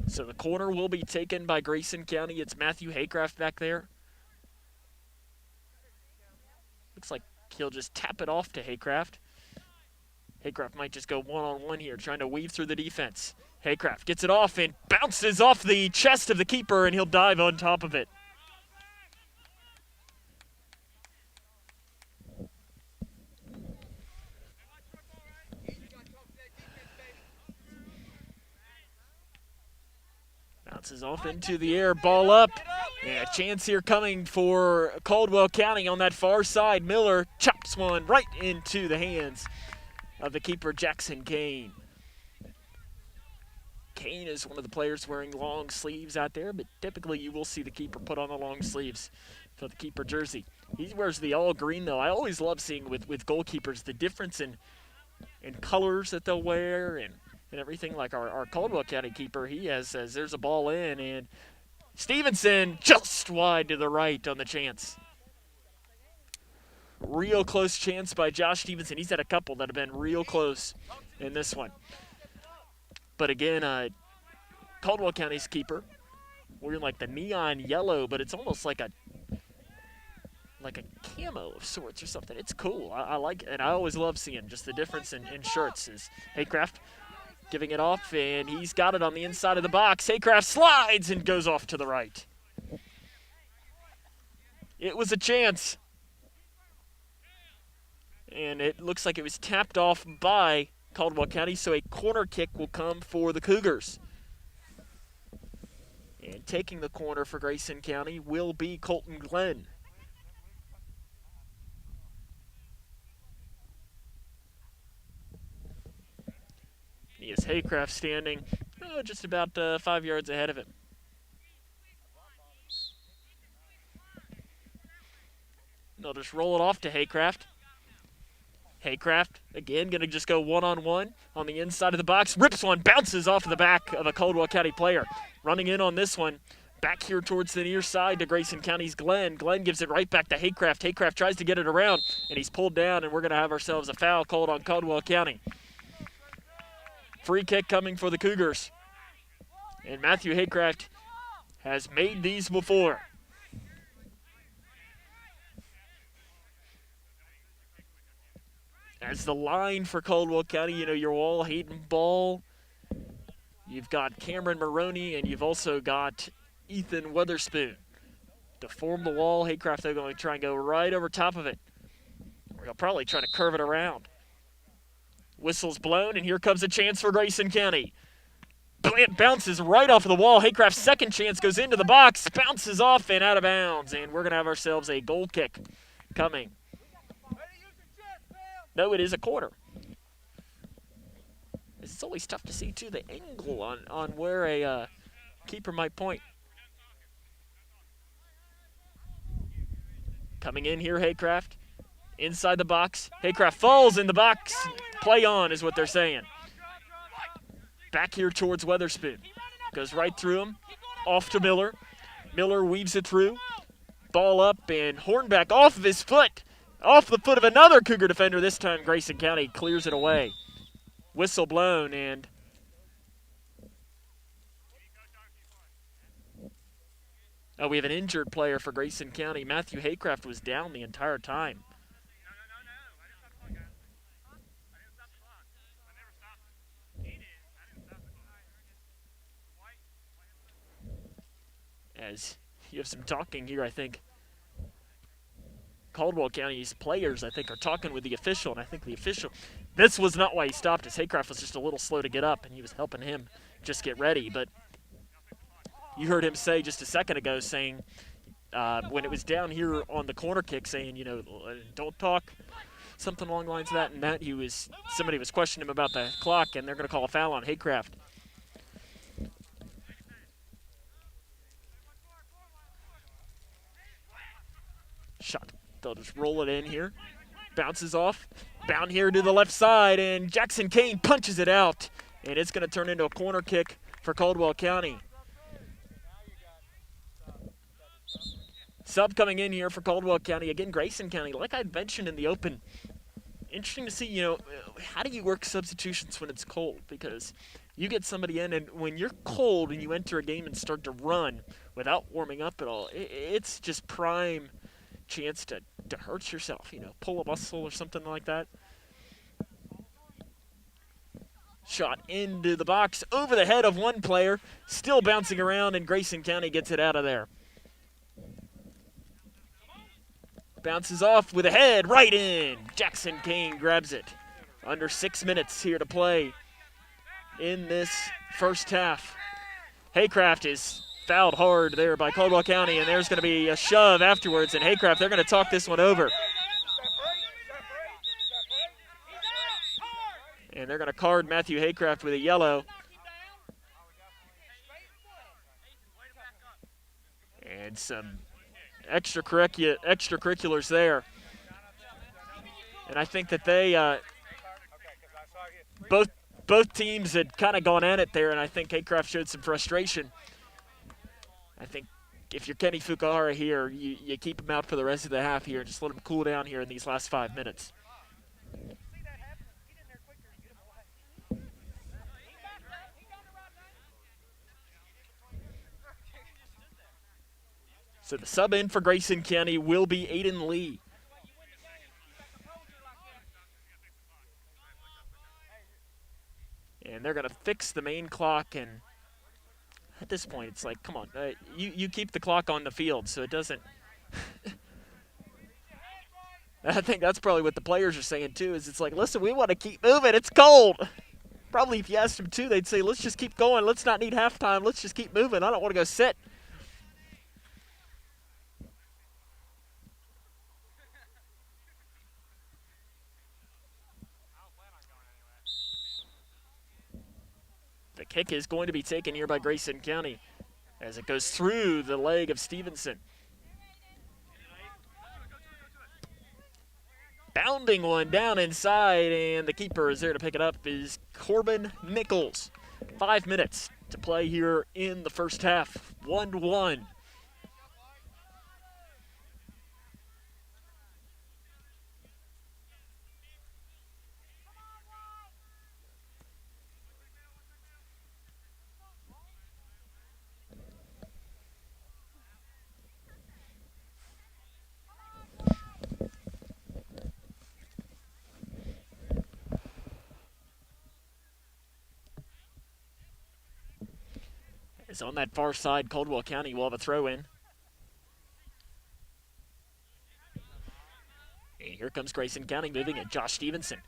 So the corner will be taken by Grayson County. It's Matthew Haycraft back there. Looks like he'll just tap it off to Haycraft. Haycraft might just go one-on-one here, trying to weave through the defense. Haycraft gets it off and bounces off the chest of the keeper, and he'll dive on top of it. Bounces off into the air, ball up, and a chance here coming for Caldwell County on that far side. Miller chops one right into the hands of the keeper, Jackson Kane. Kane is one of the players wearing long sleeves out there, but typically you will see the keeper put on the long sleeves for the keeper jersey. He wears the all green, though. I always love seeing with goalkeepers the difference in colors that they'll wear and everything. Like our Caldwell County keeper, he says there's a ball in, and Stevenson just wide to the right on the chance. Real close chance by Josh Stevenson. He's had a couple that have been real close in this one. But again, Caldwell County's keeper, wearing like the neon yellow, but it's almost like a camo of sorts or something. It's cool. I like it, and I always love seeing just the difference in shirts. Is Haycraft giving it off, and he's got it on the inside of the box. Haycraft slides and goes off to the right. It was a chance. And it looks like it was tapped off by Caldwell County, so a corner kick will come for the Cougars. And taking the corner for Grayson County will be Colton Glenn. He has Haycraft standing just about 5 yards ahead of him. They'll just roll it off to Haycraft. Haycraft, again, going to just go one-on-one on the inside of the box. Rips one, bounces off the back of a Caldwell County player. Running in on this one, back here towards the near side to Grayson County's Glenn. Glenn gives it right back to Haycraft. Haycraft tries to get it around, and he's pulled down, and we're going to have ourselves a foul called on Caldwell County. Free kick coming for the Cougars. And Matthew Haycraft has made these before. As the line for Caldwell County, your wall, Hayden Ball. You've got Cameron Maroney, and you've also got Ethan Weatherspoon. To form the wall, Haycraft, they're going to try and go right over top of it. Or he'll probably try to curve it around. Whistle's blown, and here comes a chance for Grayson County. It bounces right off of the wall. Haycraft's second chance goes into the box, bounces off and out of bounds, and we're going to have ourselves a goal kick coming. No, it is a corner. It's always tough to see, too, the angle on where a keeper might point. Coming in here, Haycraft. Inside the box. Haycraft falls in the box. Play on is what they're saying. Back here towards Weatherspoon. Goes right through him. Off to Miller. Miller weaves it through. Ball up, and Hornbeck off of his foot. Off the foot of another Cougar defender. This time Grayson County clears it away. Whistle blown, and we have an injured player for Grayson County. Matthew Haycraft was down the entire time. As you have some talking here, I think. Caldwell County's players, I think, are talking with the official, and I think the official, this was not why he stopped us. Haycraft was just a little slow to get up, and he was helping him just get ready. But you heard him say just a second ago, saying when it was down here on the corner kick, saying, you know, don't talk, something along the lines of that, and that somebody was questioning him about the clock, and they're going to call a foul on Haycraft. Shot. They'll just roll it in here. Bounces off. Bound here to the left side, and Jackson Kane punches it out. And it's going to turn into a corner kick for Caldwell County. Sub coming in here for Caldwell County. Again, Grayson County, like I mentioned in the open, interesting to see, you know, how do you work substitutions when it's cold? Because you get somebody in, and when you're cold and you enter a game and start to run without warming up at all, it's just prime chance to hurt yourself, you know, pull a muscle or something like that. Shot into the box, over the head of one player, still bouncing around, and Grayson County gets it out of there. Bounces off with a head, right in. Jackson Kane grabs it. Under 6 minutes here to play in this first half. Haycraft is fouled hard there by Caldwell County, and there's going to be a shove afterwards, and Haycraft, they're going to talk this one over. And they're going to card Matthew Haycraft with a yellow. And some extracurriculars there. And I think that they, both teams had kind of gone at it there, and I think Haycraft showed some frustration. I think if you're Kenny Fukuhara here, you keep him out for the rest of the half here and just let him cool down here in these last 5 minutes. So the sub in for Grayson County will be Aiden Lee. And they're going to fix the main clock, and at this point, it's like, come on, you keep the clock on the field so it doesn't. I think that's probably what the players are saying too, is it's like, listen, we want to keep moving. It's cold. Probably if you asked them too, they'd say, let's just keep going. Let's not need halftime. Let's just keep moving. I don't want to go sit. The kick is going to be taken here by Grayson County as it goes through the leg of Stevenson. Bounding one down inside, and the keeper is there to pick it up, is Corbin Nichols. 5 minutes to play here in the first half, 1-1. As on that far side, Caldwell County will have a throw in. And here comes Grayson County moving it. Josh Stevenson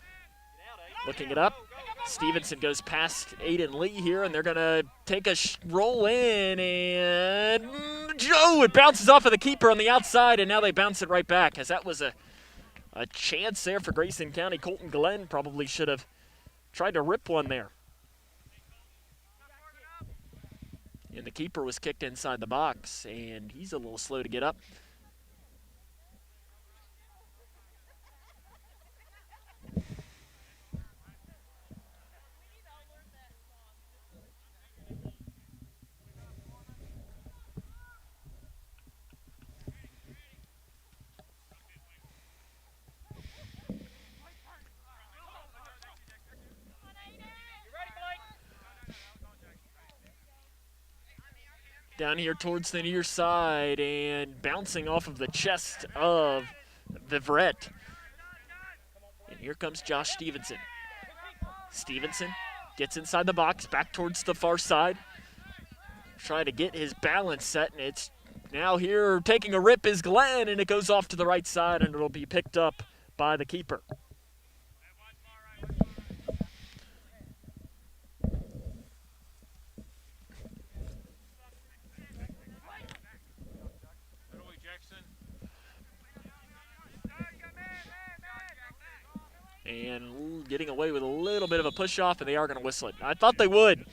looking it up. Stevenson goes past Aiden Lee here, and they're going to take a roll in, and it bounces off of the keeper on the outside, and now they bounce it right back, as that was a chance there for Grayson County. Colton Glenn probably should have tried to rip one there. And the keeper was kicked inside the box, and he's a little slow to get up. Down here towards the near side and bouncing off of the chest of Vivrette. And here comes Josh Stevenson. Stevenson gets inside the box, back towards the far side. Trying to get his balance set, and it's Now here taking a rip is Glenn, and it goes off to the right side, and it'll be picked up by the keeper. And getting away with a little bit of a push-off, and they are going to whistle it. I thought they would.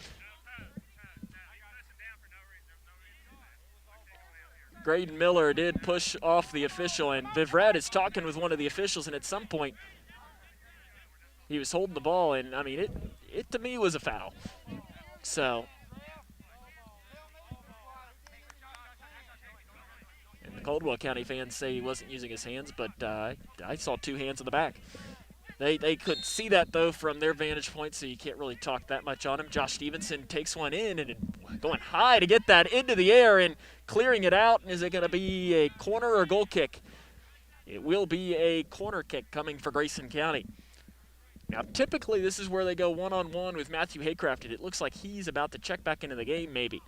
Graydon Miller did push off the official, and Vivrad is talking with one of the officials, and at some point he was holding the ball, and I mean, it to me was a foul. So, and the Caldwell County fans say he wasn't using his hands, but I saw two hands in the back. They could see that, though, from their vantage point, so you can't really talk that much on him. Josh Stevenson takes one in and going high to get that into the air and clearing it out. Is it going to be a corner or a goal kick? It will be a corner kick coming for Grayson County. Now, typically, this is where they go one-on-one with Matthew Haycraft, and it looks like he's about to check back into the game, maybe.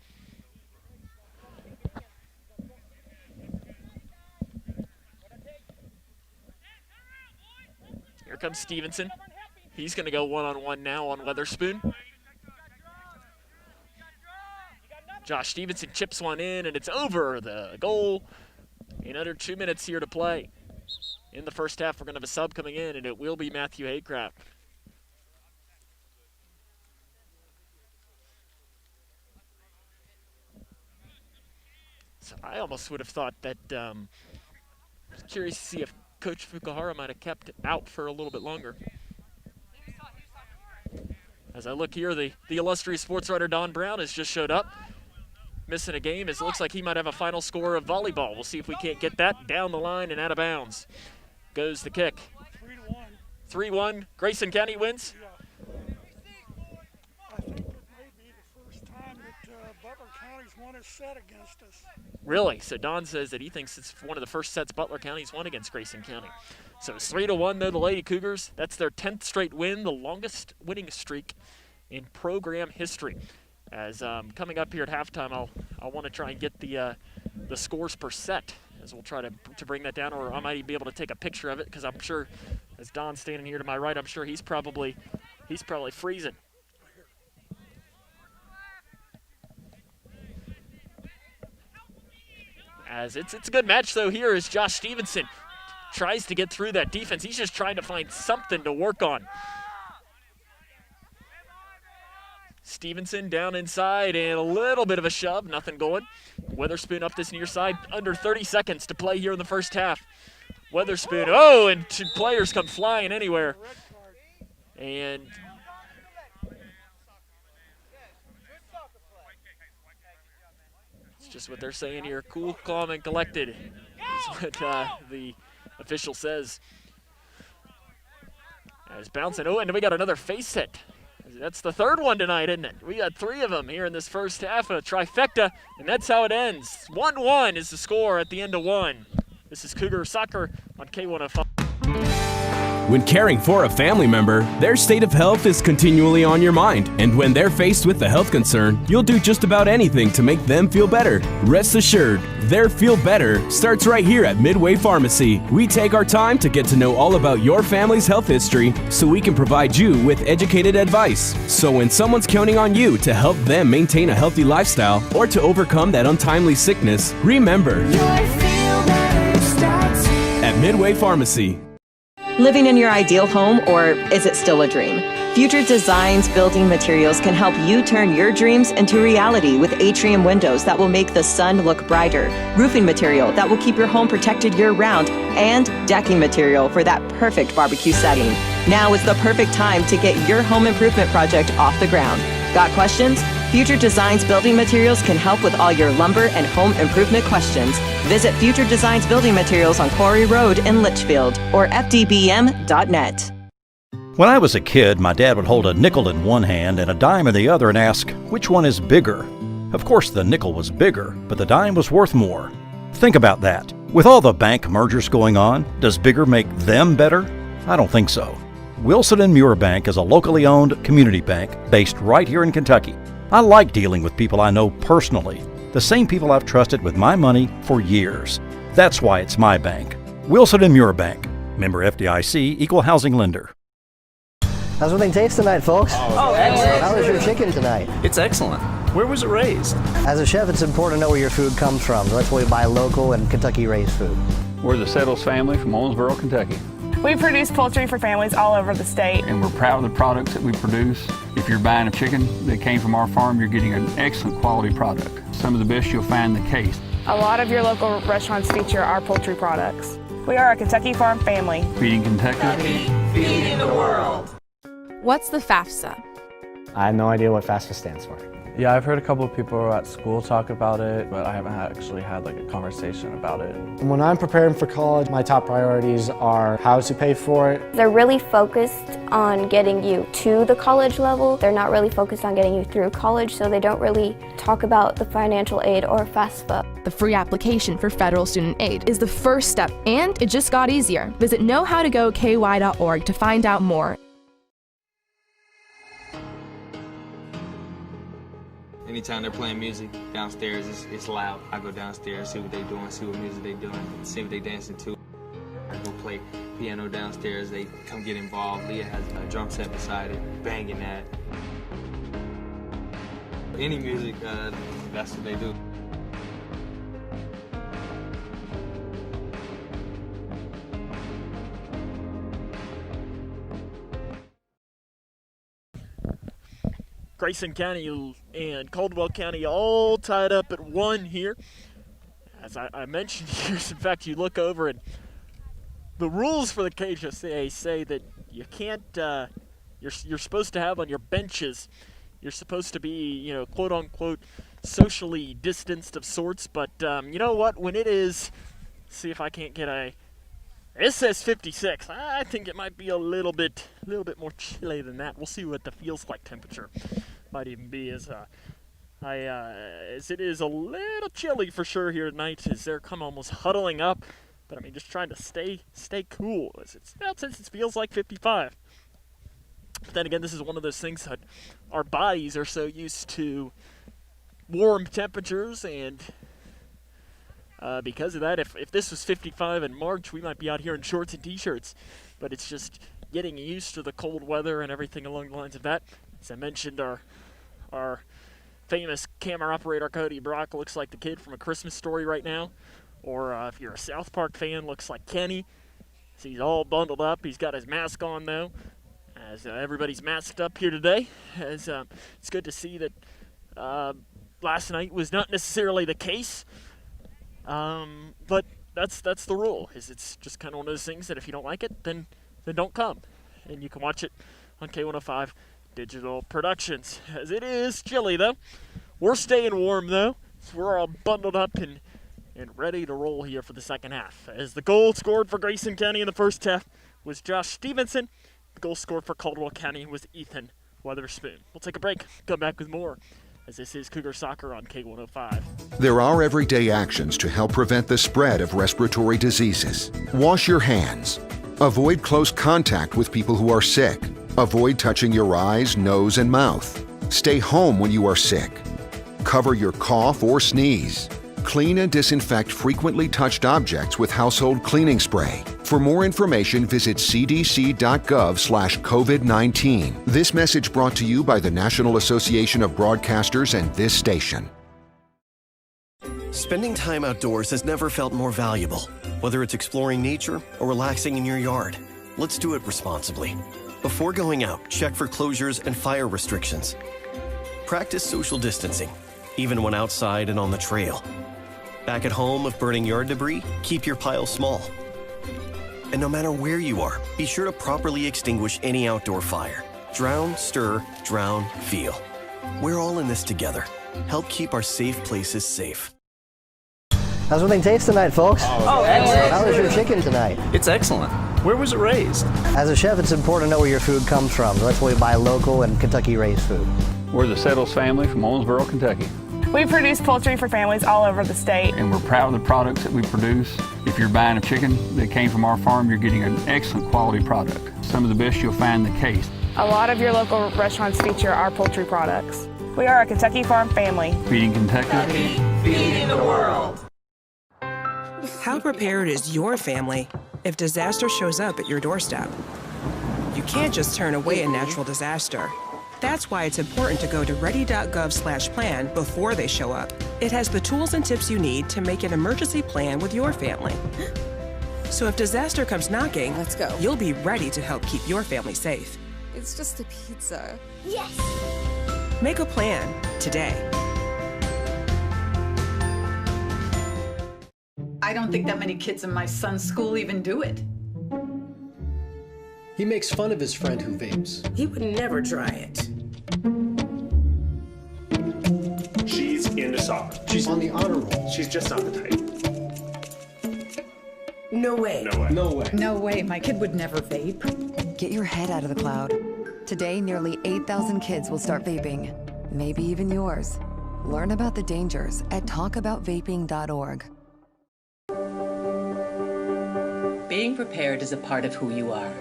Here comes Stevenson. He's going to go one-on-one now on Weatherspoon. Josh Stevenson chips one in, and it's over the goal. In under 2 minutes here to play. In the first half, we're going to have a sub coming in, and it will be Matthew Haycraft. So I almost would have thought that, I was curious to see if Coach Fukuhara might have kept it out for a little bit longer. As I look here, the illustrious sports writer Don Brown has just showed up. Missing a game, as it looks like he might have a final score of volleyball. We'll see if we can't get that down the line and out of bounds. Goes the kick. 3-1. Grayson County wins. I think it may be the first time that Butler County's won a set against us. Really? So Don says that he thinks it's one of the first sets Butler County's won against Grayson County. So it's 3-1 though, the Lady Cougars. That's their 10th straight win, the longest winning streak in program history. As coming up here at halftime, I'll want to try and get the scores per set, as we'll try to bring that down, or I might even be able to take a picture of it, because I'm sure, as Don's standing here to my right, I'm sure he's probably freezing. As it's a good match though here, as Josh Stevenson tries to get through that defense. He's just trying to find something to work on. Stevenson down inside and a little bit of a shove, nothing going. Weatherspoon up this near side, under 30 seconds to play here in the first half. Weatherspoon, oh, and two players come flying anywhere. And it's just what they're saying here, cool, calm, and collected is what the official says. As bouncing, oh, and we got another face hit. That's the third one tonight, isn't it? We got 3 of them here in this first half, a trifecta, and that's how it ends. 1-1 is the score at the end of 1. This is Cougar Soccer on K105. When caring for a family member, their state of health is continually on your mind. And when they're faced with a health concern, you'll do just about anything to make them feel better. Rest assured, their feel better starts right here at Midway Pharmacy. We take our time to get to know all about your family's health history so we can provide you with educated advice. So when someone's counting on you to help them maintain a healthy lifestyle or to overcome that untimely sickness, remember, your feel better starts here. At Midway Pharmacy. Living in your ideal home, or is it still a dream? Future Designs Building Materials can help you turn your dreams into reality with atrium windows that will make the sun look brighter, roofing material that will keep your home protected year-round, and decking material for that perfect barbecue setting. Now is the perfect time to get your home improvement project off the ground. Got questions? Future Designs Building Materials can help with all your lumber and home improvement questions. Visit Future Designs Building Materials on Quarry Road in Litchfield or fdbm.net. When I was a kid, my dad would hold a nickel in one hand and a dime in the other and ask, which one is bigger? Of course, the nickel was bigger, but the dime was worth more. Think about that. With all the bank mergers going on, does bigger make them better? I don't think so. Wilson & Muir Bank is a locally owned community bank based right here in Kentucky. I like dealing with people I know personally. The same people I've trusted with my money for years. That's why it's my bank. Wilson & Muir Bank. Member FDIC, Equal Housing Lender. How's everything taste tonight, folks? Excellent. How was your chicken tonight? It's excellent. Where was it raised? As a chef, it's important to know where your food comes from. That's why we buy local and Kentucky-raised food. We're the Settles family from Owensboro, Kentucky. We produce poultry for families all over the state. And we're proud of the products that we produce. If you're buying a chicken that came from our farm, you're getting an excellent quality product. Some of the best you'll find in the case. A lot of your local restaurants feature our poultry products. We are a Kentucky farm family. Feeding Kentucky. Feeding the world. What's the FAFSA? I have no idea what FAFSA stands for. Yeah, I've heard a couple of people at school talk about it, but I haven't actually had like a conversation about it. When I'm preparing for college, my top priorities are how to pay for it. They're really focused on getting you to the college level. They're not really focused on getting you through college, so they don't really talk about the financial aid or FAFSA. The free application for federal student aid is the first step, and it just got easier. Visit knowhowtogoky.org to find out more. Anytime they're playing music downstairs, it's loud. I go downstairs, see what they're doing, see what music they're doing, see what they're dancing to. I go play piano downstairs, they come get involved. Leah has a drum set beside it, banging that. Any music, that's what they do. Grayson County and Caldwell County all tied up at 1 here. As I mentioned here, in fact, you look over and the rules for the KHSAA say that you can't, you're supposed to have on your benches, you're supposed to be, quote unquote, socially distanced of sorts. But you know what? When it is, see if I can't get it says 56. I think it might be a little bit more chilly than that. We'll see what the feels like temperature might even be as it is a little chilly for sure here tonight as they're almost huddling up. But I mean, just trying to stay cool since it feels like 55. But then again, this is one of those things that our bodies are so used to warm temperatures, and because of that, if this was 55 in March, we might be out here in shorts and t-shirts. But it's just getting used to the cold weather and everything along the lines of that. As I mentioned, our famous camera operator Cody Brock looks like the kid from A Christmas Story right now. Or if you're a South Park fan, looks like Kenny. So he's all bundled up. He's got his mask on though. As everybody's masked up here today. As it's good to see that last night was not necessarily the case. But that's the rule. It's just kind of one of those things that if you don't like it, then don't come. And you can watch it on K105 Digital Productions. As it is chilly though. We're staying warm though. So we're all bundled up and ready to roll here for the second half. As the goal scored for Grayson County in the first half was Josh Stevenson. The goal scored for Caldwell County was Ethan Weatherspoon. We'll take a break. Come back with more, as this is Cougar Soccer on K105. There are everyday actions to help prevent the spread of respiratory diseases. Wash your hands. Avoid close contact with people who are sick. Avoid touching your eyes, nose, and mouth. Stay home when you are sick. Cover your cough or sneeze. Clean and disinfect frequently touched objects with household cleaning spray. For more information, visit cdc.gov/COVID-19. This message brought to you by the National Association of Broadcasters and this station. Spending time outdoors has never felt more valuable. Whether it's exploring nature or relaxing in your yard, let's do it responsibly. Before going out, check for closures and fire restrictions. Practice social distancing, even when outside and on the trail. Back at home, if burning yard debris, keep your pile small. And no matter where you are, be sure to properly extinguish any outdoor fire. Drown, stir, drown, feel. We're all in this together. Help keep our safe places safe. How's everything taste tonight, folks? Excellent. How was your chicken tonight? It's excellent. Where was it raised? As a chef, it's important to know where your food comes from. That's why we buy local and Kentucky-raised food. We're the Settles family from Owensboro, Kentucky. We produce poultry for families all over the state. And we're proud of the products that we produce. If you're buying a chicken that came from our farm, you're getting an excellent quality product. Some of the best you'll find in the case. A lot of your local restaurants feature our poultry products. We are a Kentucky farm family. Feeding Kentucky. Feeding the world. How prepared is your family if disaster shows up at your doorstep? You can't just turn away a natural disaster. That's why it's important to go to ready.gov/plan before they show up. It has the tools and tips you need to make an emergency plan with your family. So if disaster comes knocking, let's go. You'll be ready to help keep your family safe. It's just a pizza. Yes! Make a plan today. I don't think that many kids in my son's school even do it. He makes fun of his friend who vapes. He would never try it. She's into soccer. She's on the honor roll. She's just not the type. No way. No way. No way. No way, my kid would never vape. Get your head out of the cloud. Today, nearly 8,000 kids will start vaping. Maybe even yours. Learn about the dangers at talkaboutvaping.org. Being prepared is a part of who you are.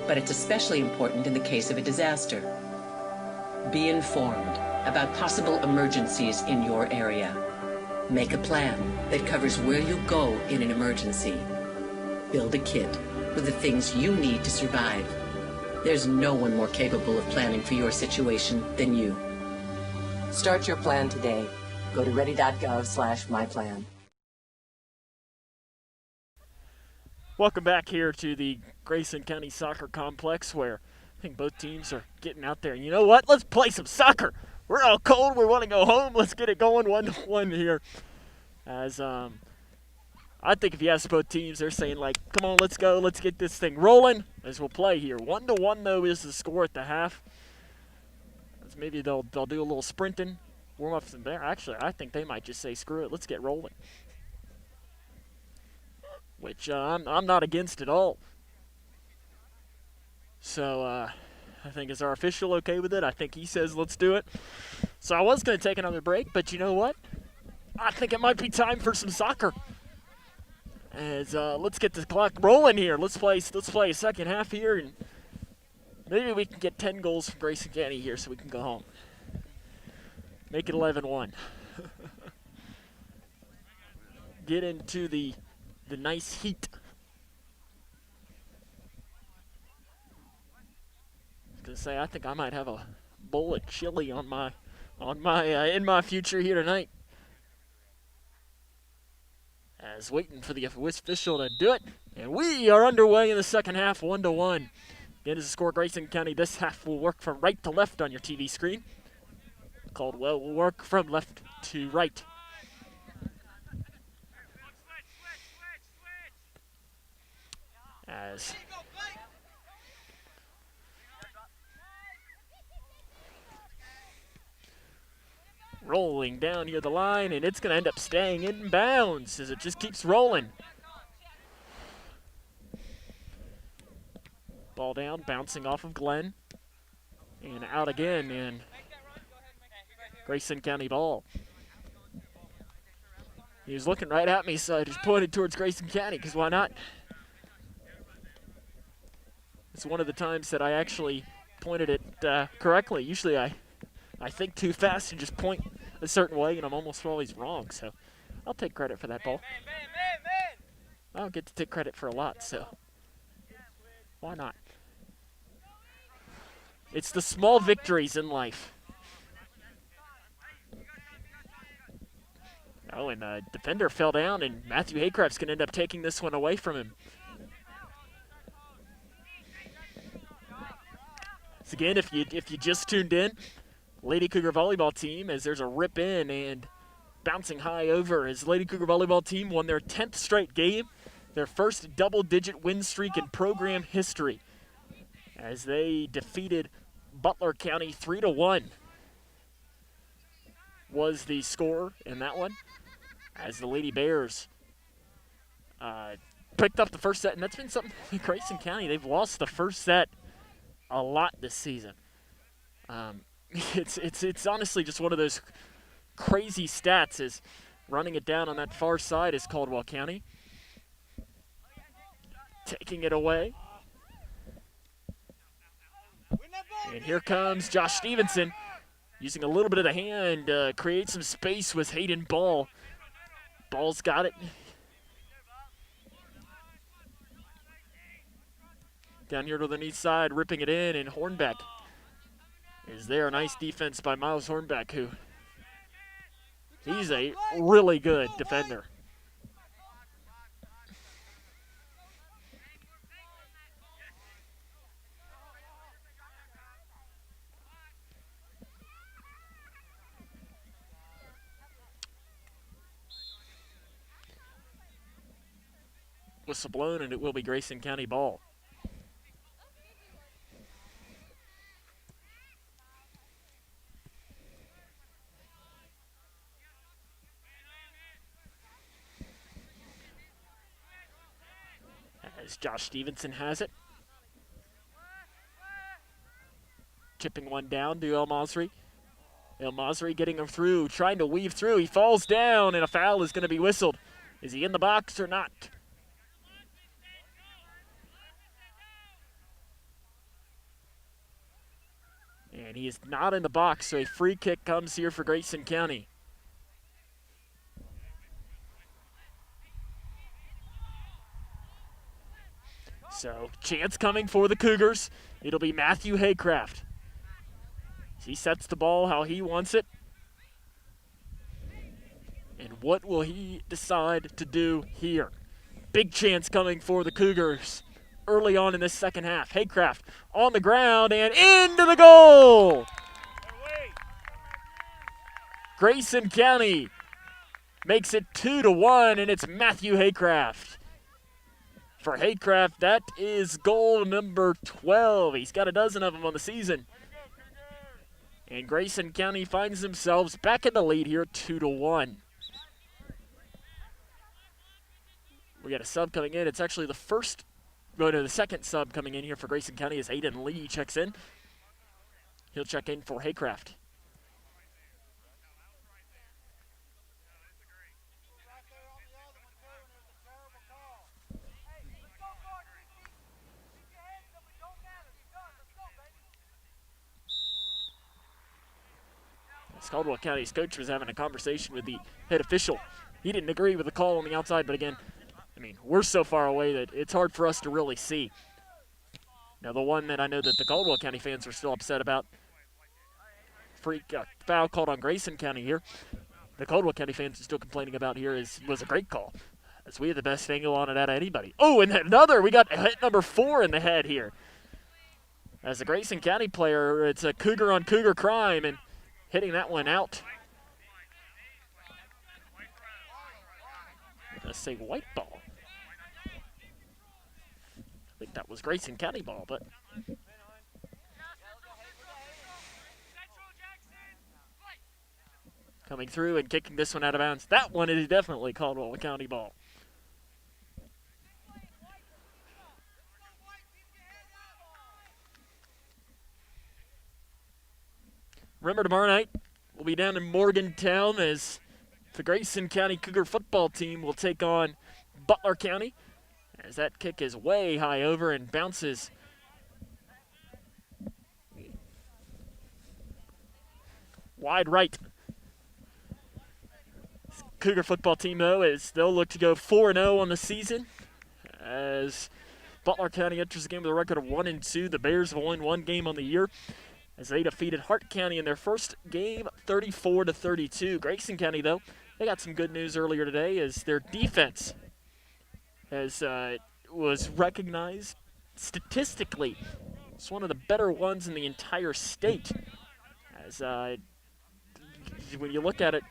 But it's especially important in the case of a disaster. Be informed about possible emergencies in your area. Make a plan that covers where you'll go in an emergency. Build a kit with the things you need to survive. There's no one more capable of planning for your situation than you. Start your plan today. Go to ready.gov/myplan. Welcome back here to the Grayson County Soccer Complex, where I think both teams are getting out there. And you know what? Let's play some soccer. We're all cold. We want to go home. Let's get it going 1-1 here. As I think if you ask both teams, they're saying, like, come on, let's go. Let's get this thing rolling as we'll play here. 1-1, though, is the score at the half. As maybe they'll do a little sprinting, warm up some there. Actually, I think they might just say, screw it, let's get rolling. Which I'm not against at all. So I think, is our official okay with it? I think he says let's do it. So I was going to take another break, but you know what? I think it might be time for some soccer. As let's get the clock rolling here. Let's play a second half here, and maybe we can get 10 goals from Grayson County here so we can go home. Make it 11-1. Get into the nice heat. I was gonna say, I think I might have a bowl of chili on my in my future here tonight. As waiting for the official to do it, and we are underway in the second half, 1-1. Again, as a score, Grayson County. This half will work from right to left on your TV screen. Caldwell will work from left to right. As rolling down here the line, and it's going to end up staying in bounds as it just keeps rolling. Ball down, bouncing off of Glenn, and out again, and Grayson County ball. He was looking right at me, so I just pointed towards Grayson County, because why not? It's one of the times that I actually pointed it correctly. Usually I think too fast and just point a certain way, and I'm almost always wrong. So I'll take credit for that ball. I don't get to take credit for a lot, so why not? It's the small victories in life. Oh, and the defender fell down, and Matthew Haycraft's going to end up taking this one away from him. So again, if you just tuned in, Lady Cougar volleyball team, as there's a rip in and bouncing high over, as Lady Cougar volleyball team won their 10th straight game, their first double-digit win streak in program history, as they defeated Butler County 3-1 was the score in that one, as the Lady Bears picked up the first set, and that's been something Grayson County, they've lost the first set a lot this season. It's honestly just one of those crazy stats. Is running it down on that far side is Caldwell County. Taking it away. And here comes Josh Stevenson. Using a little bit of the hand, create some space with Hayden Ball. Ball's got it. Down here to the near side, ripping it in, and Hornbeck is there. Nice defense by Miles Hornbeck, who he's a really good defender. Whistle blown, and it will be Grayson County ball. As Josh Stevenson has it. Chipping one down to El Masri. El Masri getting him through, trying to weave through. He falls down, and a foul is going to be whistled. Is he in the box or not? And he is not in the box, so a free kick comes here for Grayson County. So, chance coming for the Cougars. It'll be Matthew Haycraft. He sets the ball how he wants it. And what will he decide to do here? Big chance coming for the Cougars early on in this second half. Haycraft on the ground and into the goal! Grayson County makes it 2-1, and it's Matthew Haycraft. For Haycraft, that is goal number 12. He's got a dozen of them on the season. And Grayson County finds themselves back in the lead here, 2-1. We got a sub coming in. It's actually the second sub coming in here for Grayson County as Aiden Lee checks in. He'll check in for Haycraft. Caldwell County's coach was having a conversation with the head official. He didn't agree with the call on the outside, but again, I mean, we're so far away that it's hard for us to really see. Now, the one that I know that the Caldwell County fans are still upset about, foul called on Grayson County here. The Caldwell County fans are still complaining about here was a great call, as we had the best angle on it out of anybody. Oh, and we got hit number 4 in the head here. As a Grayson County player, it's a Cougar on Cougar crime, and hitting that one out. Let's say white ball. I think that was Grayson County ball, but coming through and kicking this one out of bounds. That one is definitely Caldwell County ball. Remember, tomorrow night, we'll be down in Morgantown as the Grayson County Cougar football team will take on Butler County, as that kick is way high over and bounces wide right. This Cougar football team, though, they'll look to go 4-0 on the season as Butler County enters the game with a record of 1-2. The Bears have won one game on the year, as they defeated Hart County in their first game, 34-32. Grayson County, though, they got some good news earlier today as their defense was recognized statistically. It's one of the better ones in the entire state. As when you look at it,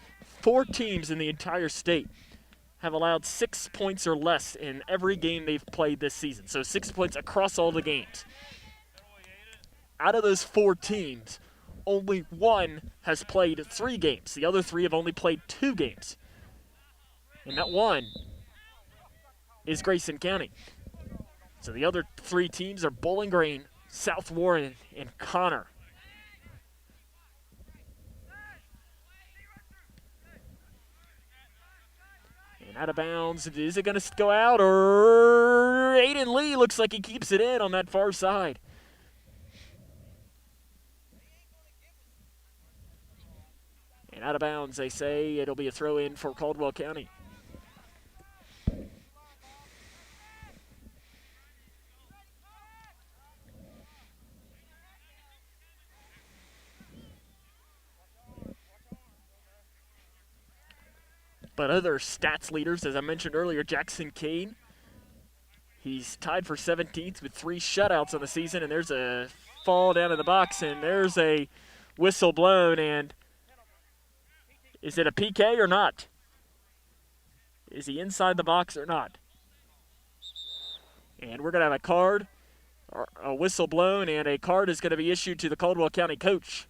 4 teams in the entire state have allowed 6 points or less in every game they've played this season. So 6 points across all the games. Out of those 4 teams, only one has played 3 games. The other 3 have only played 2 games. And that one is Grayson County. So the other 3 teams are Bowling Green, South Warren, and Connor. And out of bounds, is it going to go out? Or Aiden Lee looks like he keeps it in on that far side. And out of bounds, they say it'll be a throw in for Caldwell County. But other stats leaders, as I mentioned earlier, Jackson Kane, he's tied for 17th with 3 shutouts on the season, and there's a fall down in the box, and there's a whistle blown, and is it a PK or not? Is he inside the box or not? And we're going to have a card, or a whistle blown, and a card is going to be issued to the Caldwell County coach.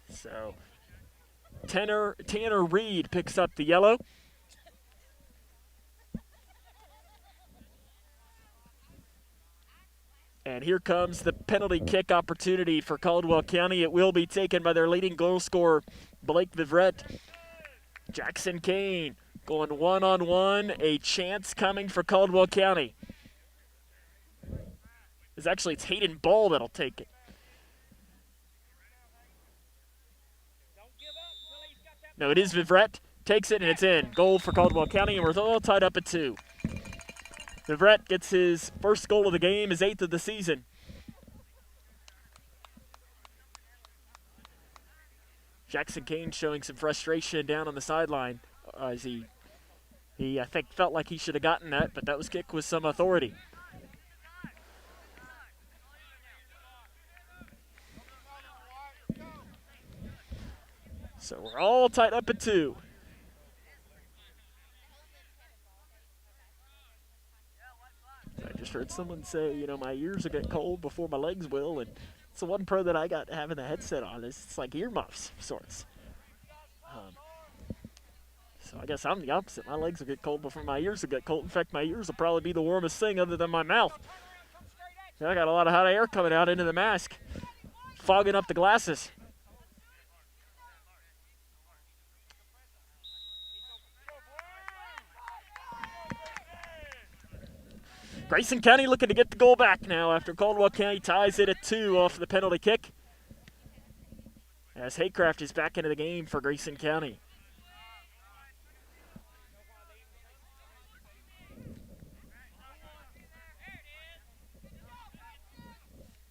So Tanner Reed picks up the yellow. And here comes the penalty kick opportunity for Caldwell County. It will be taken by their leading goal scorer, Blake Vivrette. Jackson Kane going one-on-one. A chance coming for Caldwell County. It's Hayden Ball that'll take it. No, it is Vivrette. Takes it, and it's in. Goal for Caldwell County, and we're all tied up at 2. Vivrette gets his first goal of the game, his 8th of the season. Jackson Kane showing some frustration down on the sideline as he I think felt like he should have gotten that, but that was kicked with some authority. So we're all tied up at 2. I just heard someone say, my ears will get cold before my legs will, and it's the one pro that I got having the headset on. It's like earmuffs of sorts. So I guess I'm the opposite. My legs will get cold before my ears will get cold. In fact, my ears will probably be the warmest thing other than my mouth. I got a lot of hot air coming out into the mask, fogging up the glasses. Grayson County looking to get the goal back now after Caldwell County ties it at 2 off the penalty kick. As Haycraft is back into the game for Grayson County.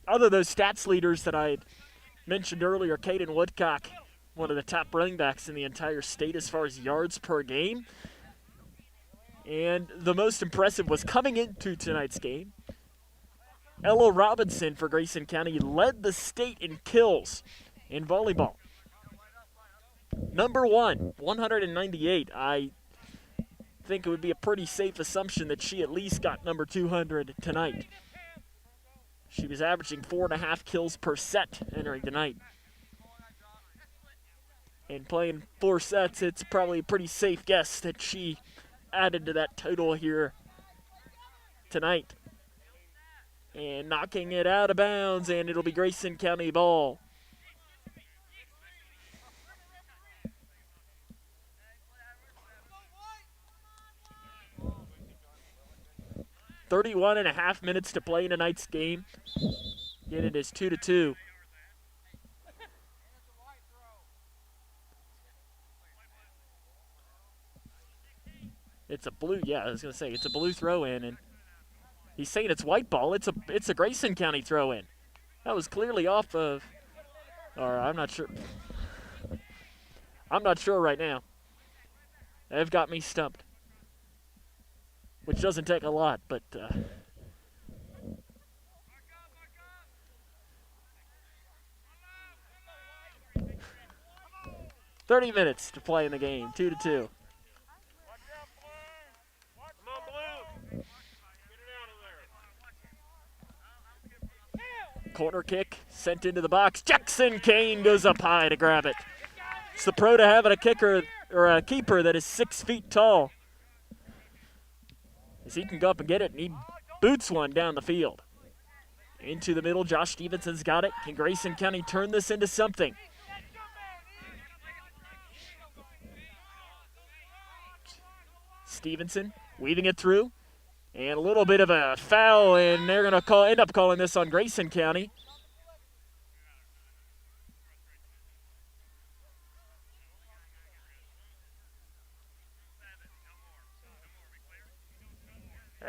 Other of those stats leaders that I mentioned earlier, Caden Woodcock, one of the top running backs in the entire state as far as yards per game. And the most impressive was coming into tonight's game. Ella Robinson for Grayson County led the state in kills in volleyball. Number 1, 198. I think it would be a pretty safe assumption that she at least got number 200 tonight. She was averaging 4.5 kills per set entering tonight. And playing 4 sets, it's probably a pretty safe guess that she added to that total here tonight. And knocking it out of bounds, and it'll be Grayson County ball. .31.5 minutes to play in tonight's game. Again, it is 2-2. It's a blue, it's a blue throw-in, and he's saying it's white ball. It's a Grayson County throw-in. That was clearly off of, or I'm not sure. I'm not sure right now. They've got me stumped, which doesn't take a lot, but 30 minutes to play in the game, 2-2. Corner kick sent into the box. Jackson Kane goes up high to grab it. It's the pro to having a kicker or a keeper that is 6 feet tall. As he can go up and get it, and he boots one down the field. Into the middle, Josh Stevenson's got it. Can Grayson County turn this into something? Stevenson weaving it through. And a little bit of a foul, and they're going to end up calling this on Grayson County.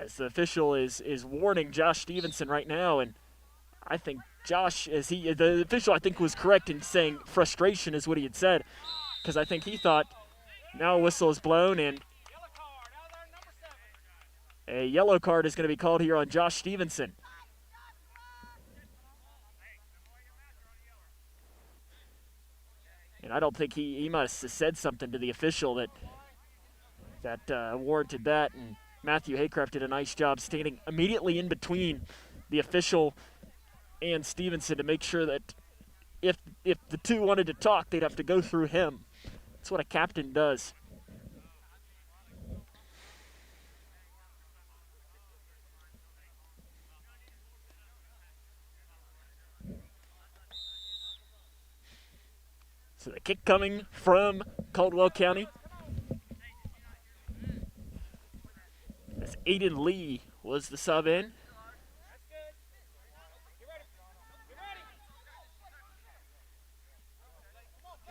as the official is warning Josh Stevenson right now, and I think Josh, the official I think was correct in saying frustration is what he had said, because I think he thought now a whistle is blown and a yellow card is going to be called here on Josh Stevenson. And I don't think he must have said something to the official that warranted that. And Matthew Haycraft did a nice job standing immediately in between the official and Stevenson to make sure that if the two wanted to talk, they'd have to go through him. That's what a captain does. So the kick coming from Caldwell County. As Aiden Lee was the sub in.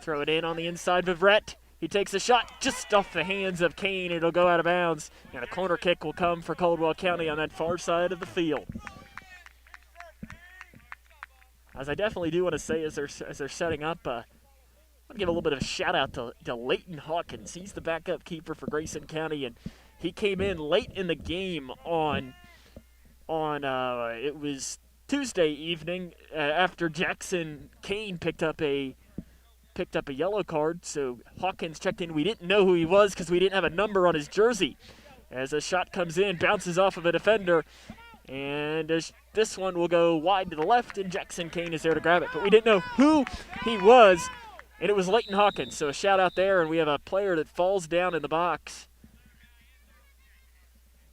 Throw it in on the inside, Vivrette. He takes a shot just off the hands of Kane. It'll go out of bounds. And a corner kick will come for Caldwell County on that far side of the field. As I definitely do want to say as they're setting up, I want to give a little bit of a shout out to Leighton Hawkins. He's the backup keeper for Grayson County, and he came in late in the game on it was Tuesday evening after Jackson Kane picked up a yellow card. So Hawkins checked in. We didn't know who he was because we didn't have a number on his jersey. As a shot comes in, bounces off of a defender, and this one will go wide to the left, and Jackson Kane is there to grab it. But we didn't know who he was. And it was Leighton Hawkins, so a shout out there, and we have a player that falls down in the box.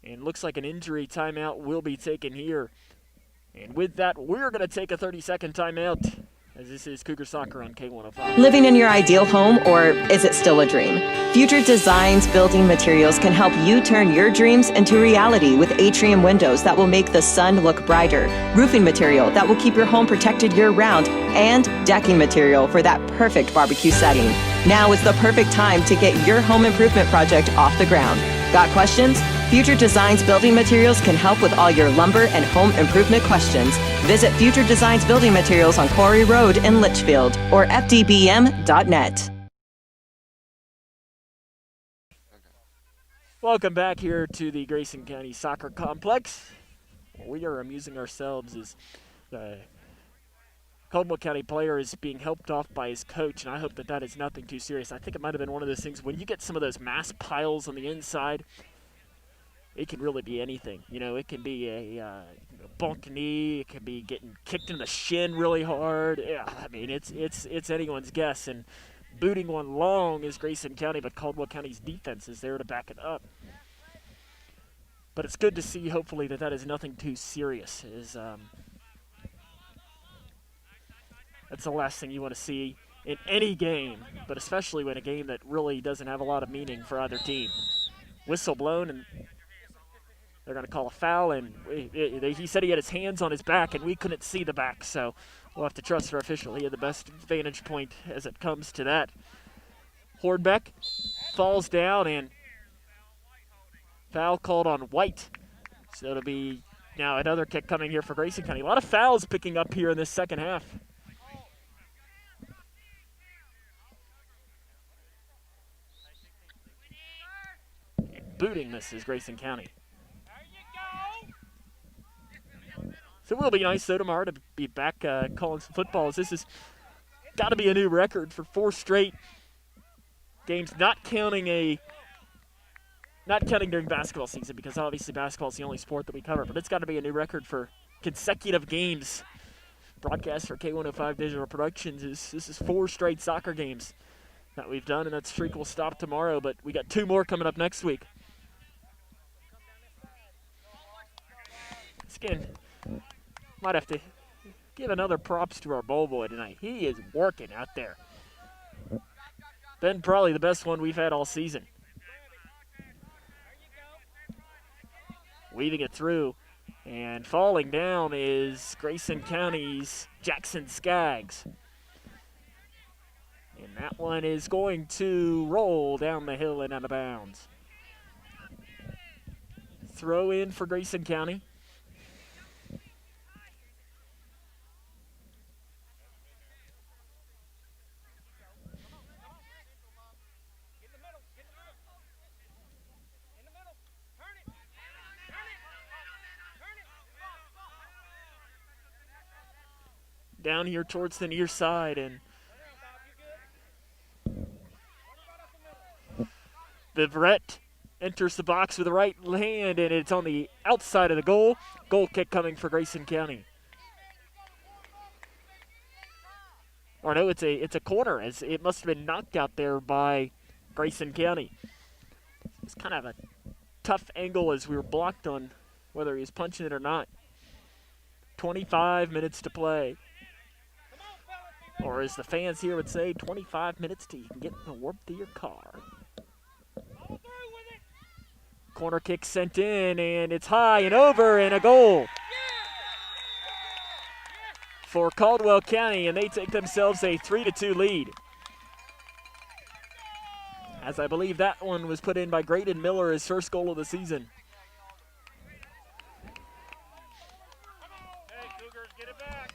And looks like an injury timeout will be taken here. And with that, we're going to take a 30-second timeout, as this is Cougar Soccer on K105. Living in your ideal home, or is it still a dream? Future Designs Building Materials can help you turn your dreams into reality with atrium windows that will make the sun look brighter, roofing material that will keep your home protected year-round, and decking material for that perfect barbecue setting. Now is the perfect time to get your home improvement project off the ground. Got questions? Future Designs Building Materials can help with all your lumber and home improvement questions. Visit Future Designs Building Materials on Quarry Road in Litchfield or fdbm.net. Welcome back here to the Grayson County Soccer Complex. We are amusing ourselves as the Caldwell County player is being helped off by his coach, and I hope that is nothing too serious. I think it might have been one of those things when you get some of those mass piles on the inside, it can really be anything. You know, it can be a bumped knee. It can be getting kicked in the shin really hard. Yeah, I mean, it's anyone's guess. And booting one long is Grayson County, but Caldwell County's defense is there to back it up. But it's good to see, hopefully, that is nothing too serious. That's the last thing you want to see in any game, but especially when a game that really doesn't have a lot of meaning for either team. Whistle blown, and they're going to call a foul, and he said he had his hands on his back, and we couldn't see the back, so we'll have to trust our official. He had the best vantage point as it comes to that. Hordbeck falls down, and foul called on White. So it'll be now another kick coming here for Grayson County. A lot of fouls picking up here in this second half. Booting this is Grayson County. So it will be nice, though, tomorrow to be back calling some footballs. This has got to be a new record for 4 straight games, not counting during basketball season, because obviously basketball is the only sport that we cover, but it's got to be a new record for consecutive games. Broadcast for K105 Digital Productions this is 4 straight soccer games that we've done, and that streak will stop tomorrow, but we got 2 more coming up next week. Again, might have to give another props to our ball boy tonight. He is working out there. Been probably the best one we've had all season. Weaving it through, and falling down is Grayson County's Jackson Skaggs. And that one is going to roll down the hill and out of bounds. throw in for Grayson County. Down here towards the near side, and Vivrette enters the box with the right hand, and it's on the outside of the goal. Goal kick coming for Grayson County. Or no, it's a corner, as it must have been knocked out there by Grayson County. It's kind of a tough angle as we were blocked on whether he was punching it or not. 25 minutes to play. Or as the fans here would say, 25 minutes till you can get in the warp to your car. Corner kick sent in, and it's high and over, and a goal for Caldwell County, and they take themselves a 3-2 lead. As I believe that one was put in by Graydon Miller, his first goal of the season. Hey, Cougars, get it back.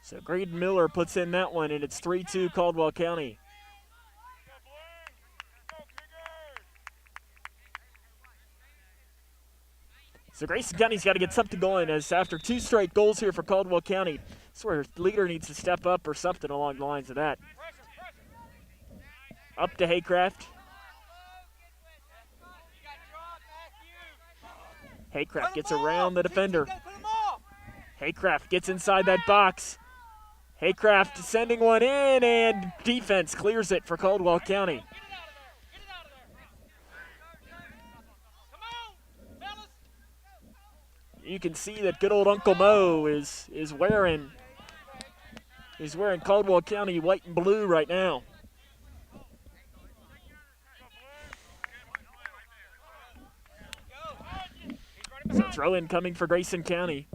So Graydon Miller puts in that one, and it's 3-2 Caldwell County. So Grayson County's got to get something going, as after 2 straight goals here for Caldwell County, that's where the leader needs to step up or something along the lines of that. Up to Haycraft. Haycraft gets around the defender. Haycraft gets inside that box. Haycraft sending one in, and defense clears it for Caldwell County. You can see that good old Uncle Mo is wearing Caldwell County white and blue right now. So throw in coming for Grayson County.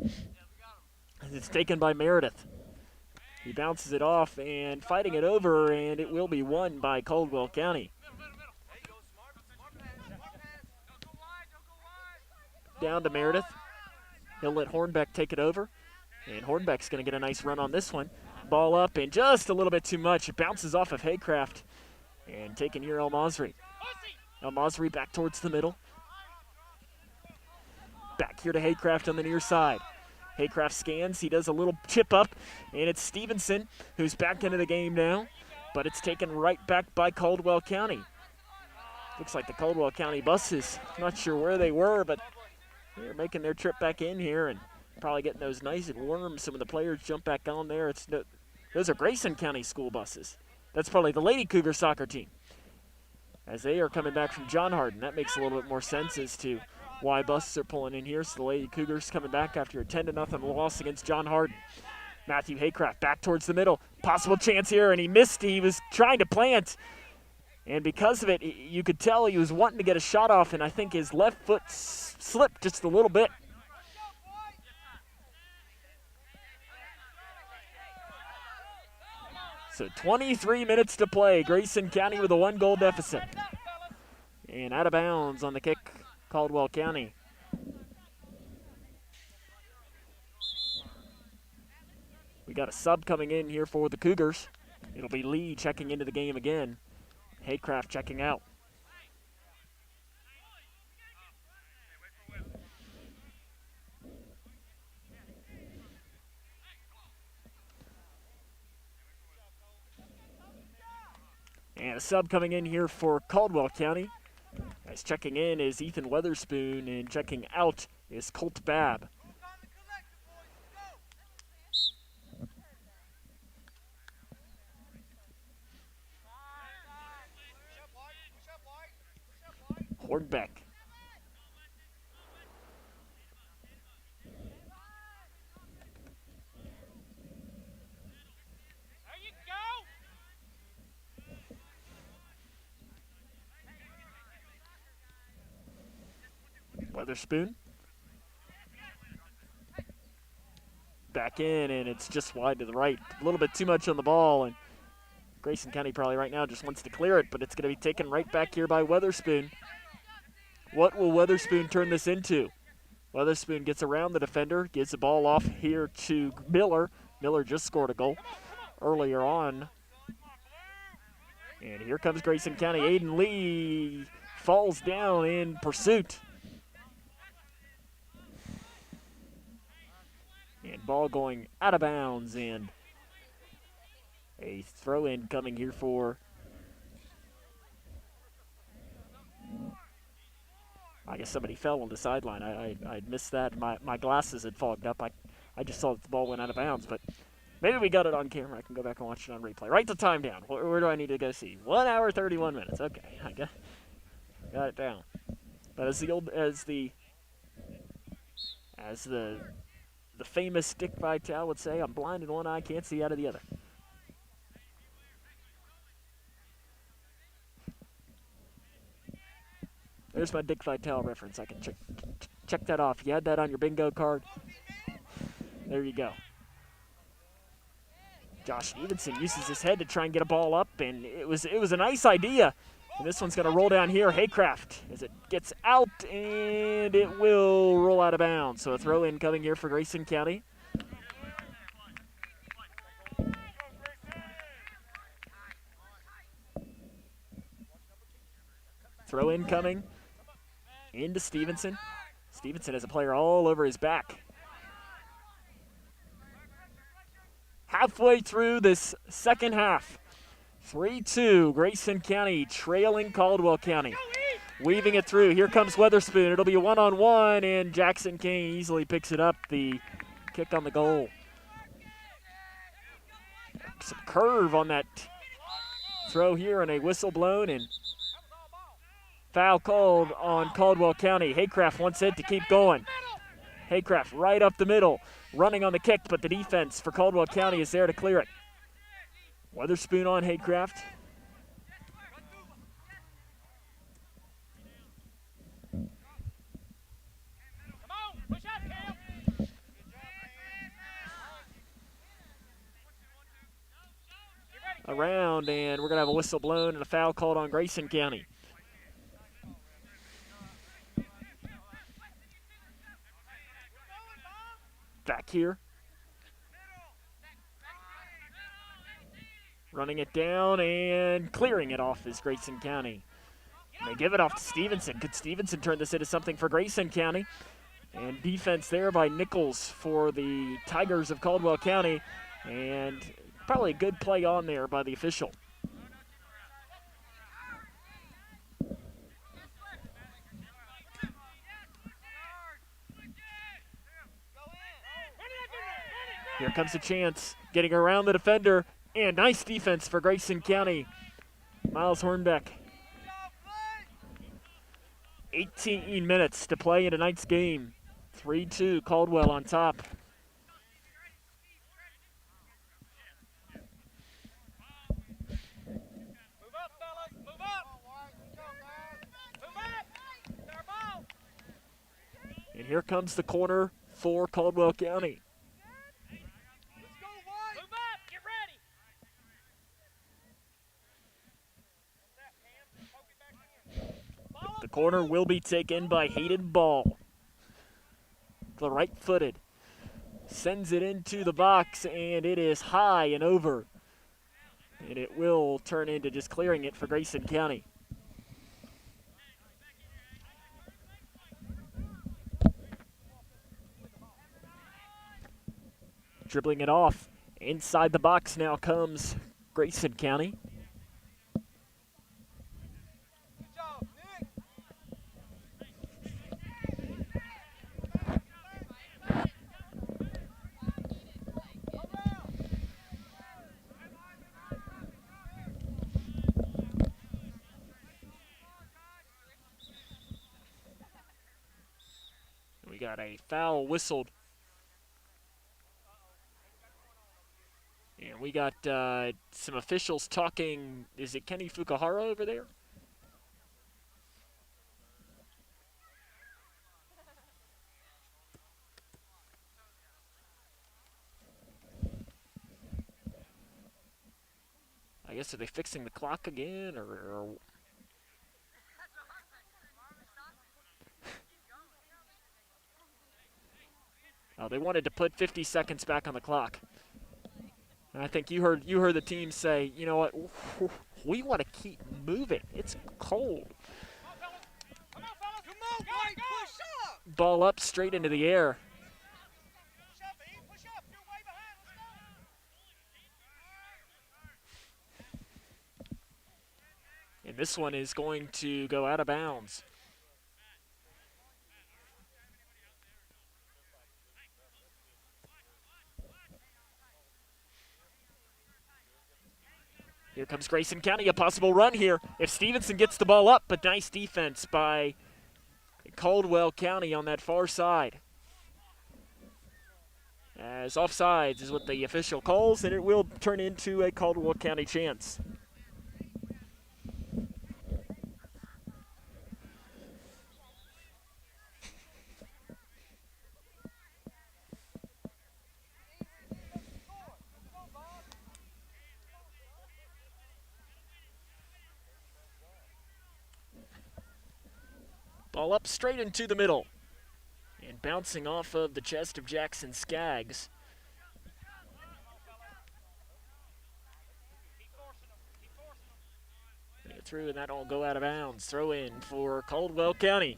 It's taken by Meredith. He bounces it off and fighting it over, and it will be won by Caldwell County. Down to Meredith. He'll let Hornbeck take it over, and Hornbeck's going to get a nice run on this one. Ball up, and just a little bit too much. It bounces off of Haycraft, and taken here El Masri. El Masri back towards the middle. Back here to Haycraft on the near side. Haycraft scans, he does a little chip up, and it's Stevenson who's back into the game now, but it's taken right back by Caldwell County. Looks like the Caldwell County buses, not sure where they were, but they're making their trip back in here and probably getting those nice and warm. Some of the players jump back on there. Those are Grayson County school buses. That's probably the Lady Cougar soccer team, as they are coming back from John Hardin. That makes a little bit more sense as to why buses are pulling in here. So the Lady Cougars coming back after a 10-0 loss against John Hardin. Matthew Haycraft back towards the middle. Possible chance here, and he missed. He was trying to plant, and because of it, you could tell he was wanting to get a shot off, and I think his left foot slipped just a little bit. So 23 minutes to play. Grayson County with a 1-goal deficit. And out of bounds on the kick, Caldwell County. We got a sub coming in here for the Cougars. It'll be Lee checking into the game again. Haycraft checking out. And a sub coming in here for Caldwell County. As checking in is Ethan Weatherspoon, and checking out is Colt Babb. Hornbeck. Weatherspoon. back in, and it's just wide to the right. A little bit too much on the ball, and Grayson County probably right now just wants to clear it, but it's going to be taken right back here by Weatherspoon. What will Weatherspoon turn this into? Weatherspoon gets around the defender, gives the ball off here to Miller. Miller just scored a goal earlier on. And here comes Grayson County. Aiden Lee falls down in pursuit. And ball going out of bounds, and a throw-in coming here for, I guess somebody fell on the sideline. I missed that. My glasses had fogged up. I just saw that the ball went out of bounds, but maybe we got it on camera. I can go back and watch it on replay. Write the time down. Where do I need to go see? 1 hour, 31 minutes. Okay, I got it down. But as the famous Dick Vitale would say, I'm blind in one eye, can't see out of the other. There's my Dick Vitale reference. I can check that off. You had that on your bingo card. There you go. Josh Stevenson uses his head to try and get a ball up, and it was a nice idea. And this one's going to roll down here. Haycraft as it gets out, and it will roll out of bounds. So a throw in coming here for Grayson County. Throw in coming into Stevenson. Stevenson has a player all over his back. Halfway through this second half, 3-2, Grayson County trailing Caldwell County. Weaving it through, here comes Weatherspoon. It'll be a one-on-one, and Jackson Kane easily picks it up, the kick on the goal. Some curve on that throw here, and a whistle blown, and foul called on Caldwell County. Haycraft wants it to keep going. Haycraft right up the middle, running on the kick, but the defense for Caldwell County is there to clear it. Weatherspoon on Haycraft. Around, and we're going to have a whistle blown and a foul called on Grayson County. Back here. Running it down and clearing it off is Grayson County. And they give it off to Stevenson. Could Stevenson turn this into something for Grayson County? And defense there by Nichols for the Tigers of Caldwell County. And probably a good play on there by the official. Here comes a chance, getting around the defender, and nice defense for Grayson County. Miles Hornbeck. 18 minutes to play in tonight's game. 3-2, Caldwell on top. And here comes the corner for Caldwell County. The corner will be taken by Hayden Ball. The right-footed. Sends it into the box, and it is high and over. And it will turn into just clearing it for Grayson County. Dribbling it off. Inside the box now comes Grayson County. We got a foul whistled. And we got some officials talking. Is it Kenny Fukuhara over there? I guess, are they fixing the clock again, or oh, they wanted to put 50 seconds back on the clock. And I think you heard the team say, you know what, we want to keep moving. It's cold. Ball up straight into the air. And this one is going to go out of bounds. Here comes Grayson County, a possible run here if Stevenson gets the ball up, but nice defense by Caldwell County on that far side. As offsides is what the official calls, and it will turn into a Caldwell County chance. Ball up straight into the middle. And bouncing off of the chest of Jackson Skaggs. Get through, and that'll go out of bounds. Throw in for Caldwell County.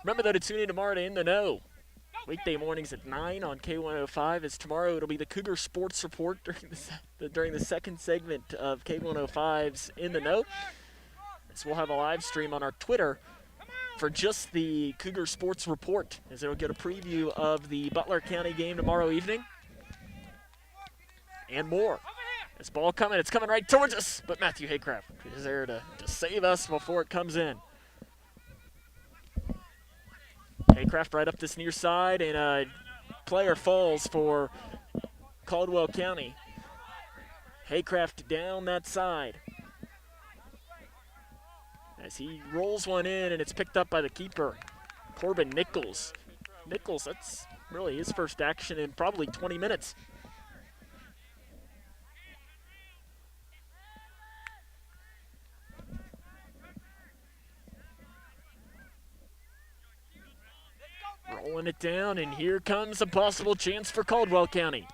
Remember, though, to tune in tomorrow to In the Know. Weekday mornings at 9 on K105. As tomorrow it'll be the Cougar Sports Report during the second segment of K105's In the Know. So we'll have a live stream on our Twitter for just the Cougar Sports Report, as it'll get a preview of the Butler County game tomorrow evening and more. This ball coming, it's coming right towards us, but Matthew Haycraft is there to save us before it comes in. Haycraft right up this near side, and a player falls for Caldwell County. Haycraft down that side. As he rolls one in, and it's picked up by the keeper, Corbin Nichols. Nichols, that's really his first action in probably 20 minutes. Rolling it down, and here comes a possible chance for Caldwell County.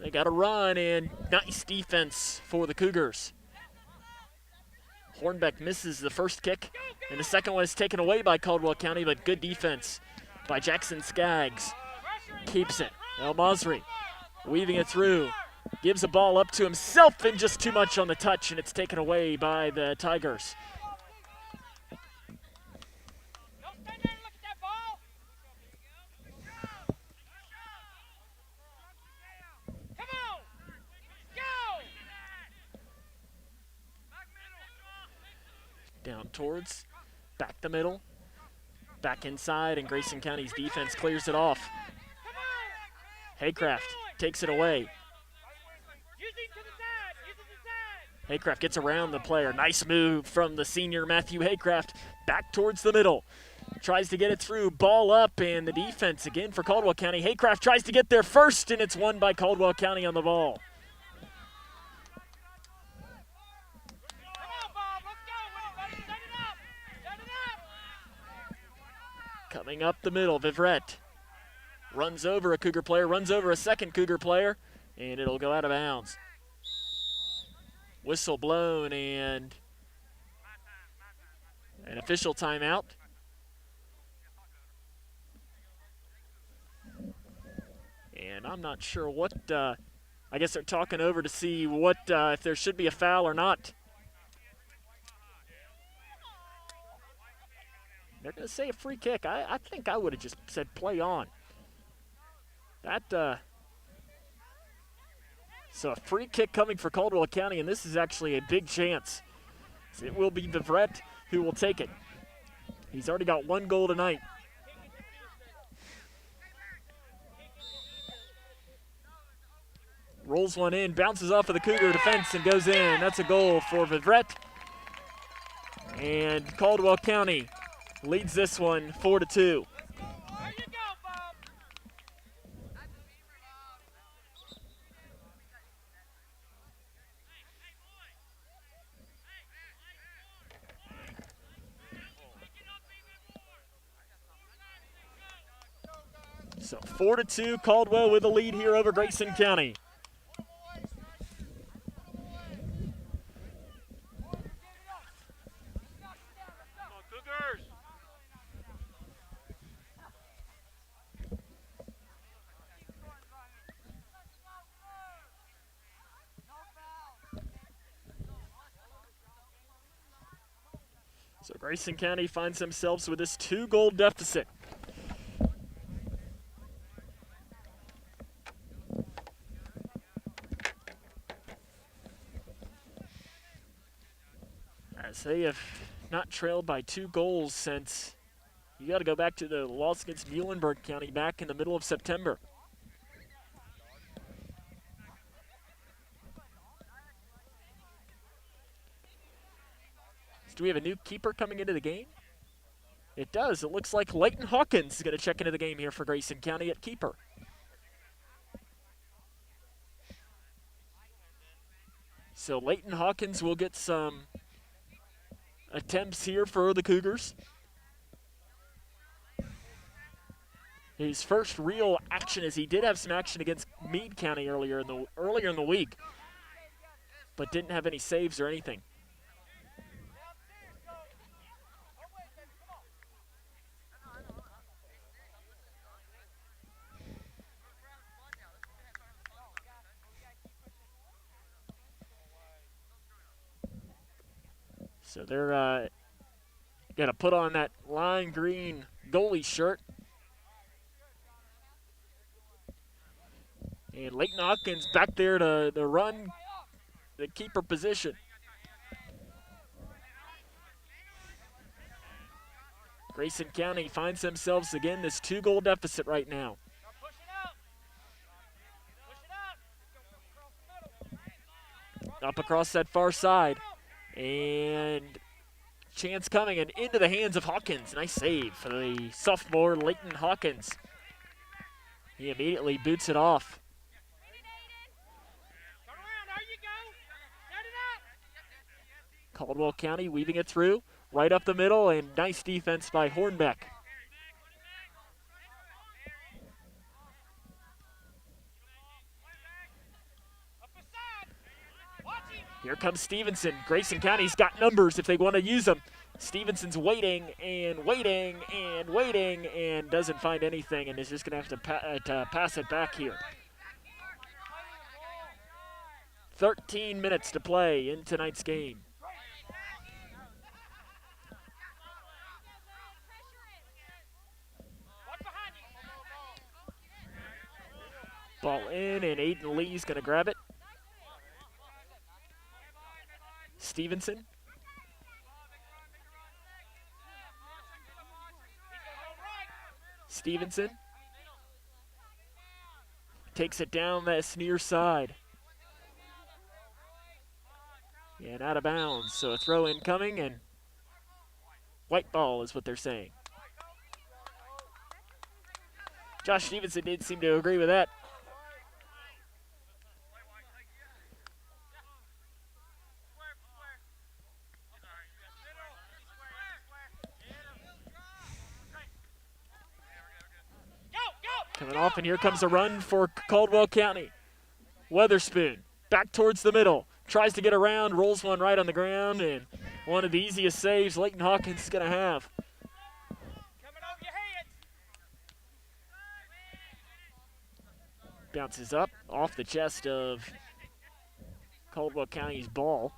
They got a run, and nice defense for the Cougars. Hornbeck misses the first kick, and the second one is taken away by Caldwell County, but good defense by Jackson Skaggs. Keeps it. El Masri weaving it through. Gives the ball up to himself, and just too much on the touch, and it's taken away by the Tigers. Down towards, back the middle, back inside, and Grayson County's defense clears it off. Haycraft takes it away. Haycraft gets around the player. Nice move from the senior Matthew Haycraft. Back towards the middle. Tries to get it through. Ball up, and the defense again for Caldwell County. Haycraft tries to get there first, and it's won by Caldwell County on the ball. Coming up the middle, Vivrette runs over a Cougar player, runs over a second Cougar player, and it'll go out of bounds. Whistle blown, and an official timeout. And I'm not sure what, I guess they're talking over to see what, if there should be a foul or not. They're going to say a free kick. I think I would have just said play on. So a free kick coming for Caldwell County, and this is actually a big chance. So it will be Vivrette who will take it. He's already got one goal tonight. Rolls one in, bounces off of the Cougar defense and goes in. That's a goal for Vivrette. And Caldwell County leads this one 4-2. So 4-2, Caldwell with the lead here over Grayson County. So Grayson County finds themselves with this 2-goal deficit. As they have not trailed by 2 goals since, you got to go back to the loss against Muhlenberg County back in the middle of September. Do we have a new keeper coming into the game? It does. It looks like Leighton Hawkins is going to check into the game here for Grayson County at keeper. So Leighton Hawkins will get some attempts here for the Cougars. His first real action, as he did have some action against Meade County earlier in the week, but didn't have any saves or anything. So they're going to put on that lime green goalie shirt. And Leighton Hawkins back there to run the keeper position. Grayson County finds themselves again this 2-goal deficit right now. Up across that far side. And chance coming and into the hands of Hawkins. Nice save for the sophomore Leighton Hawkins. He immediately boots it off. Caldwell County weaving it through, right up the middle, and nice defense by Hornbeck. Here comes Stevenson. Grayson County's got numbers if they want to use them. Stevenson's waiting and waiting and waiting and doesn't find anything and is just going to have to pass it back here. 13 minutes to play in tonight's game. Ball in, and Aiden Lee's going to grab it. Stevenson. Stevenson takes it down that near side. And out of bounds, so a throw in coming, and white ball is what they're saying. Josh Stevenson did seem to agree with that. Coming off, and here comes a run for Caldwell County. Weatherspoon back towards the middle. Tries to get around, rolls one right on the ground, and one of the easiest saves Leighton Hawkins is going to have. Bounces up off the chest of Caldwell County's ball.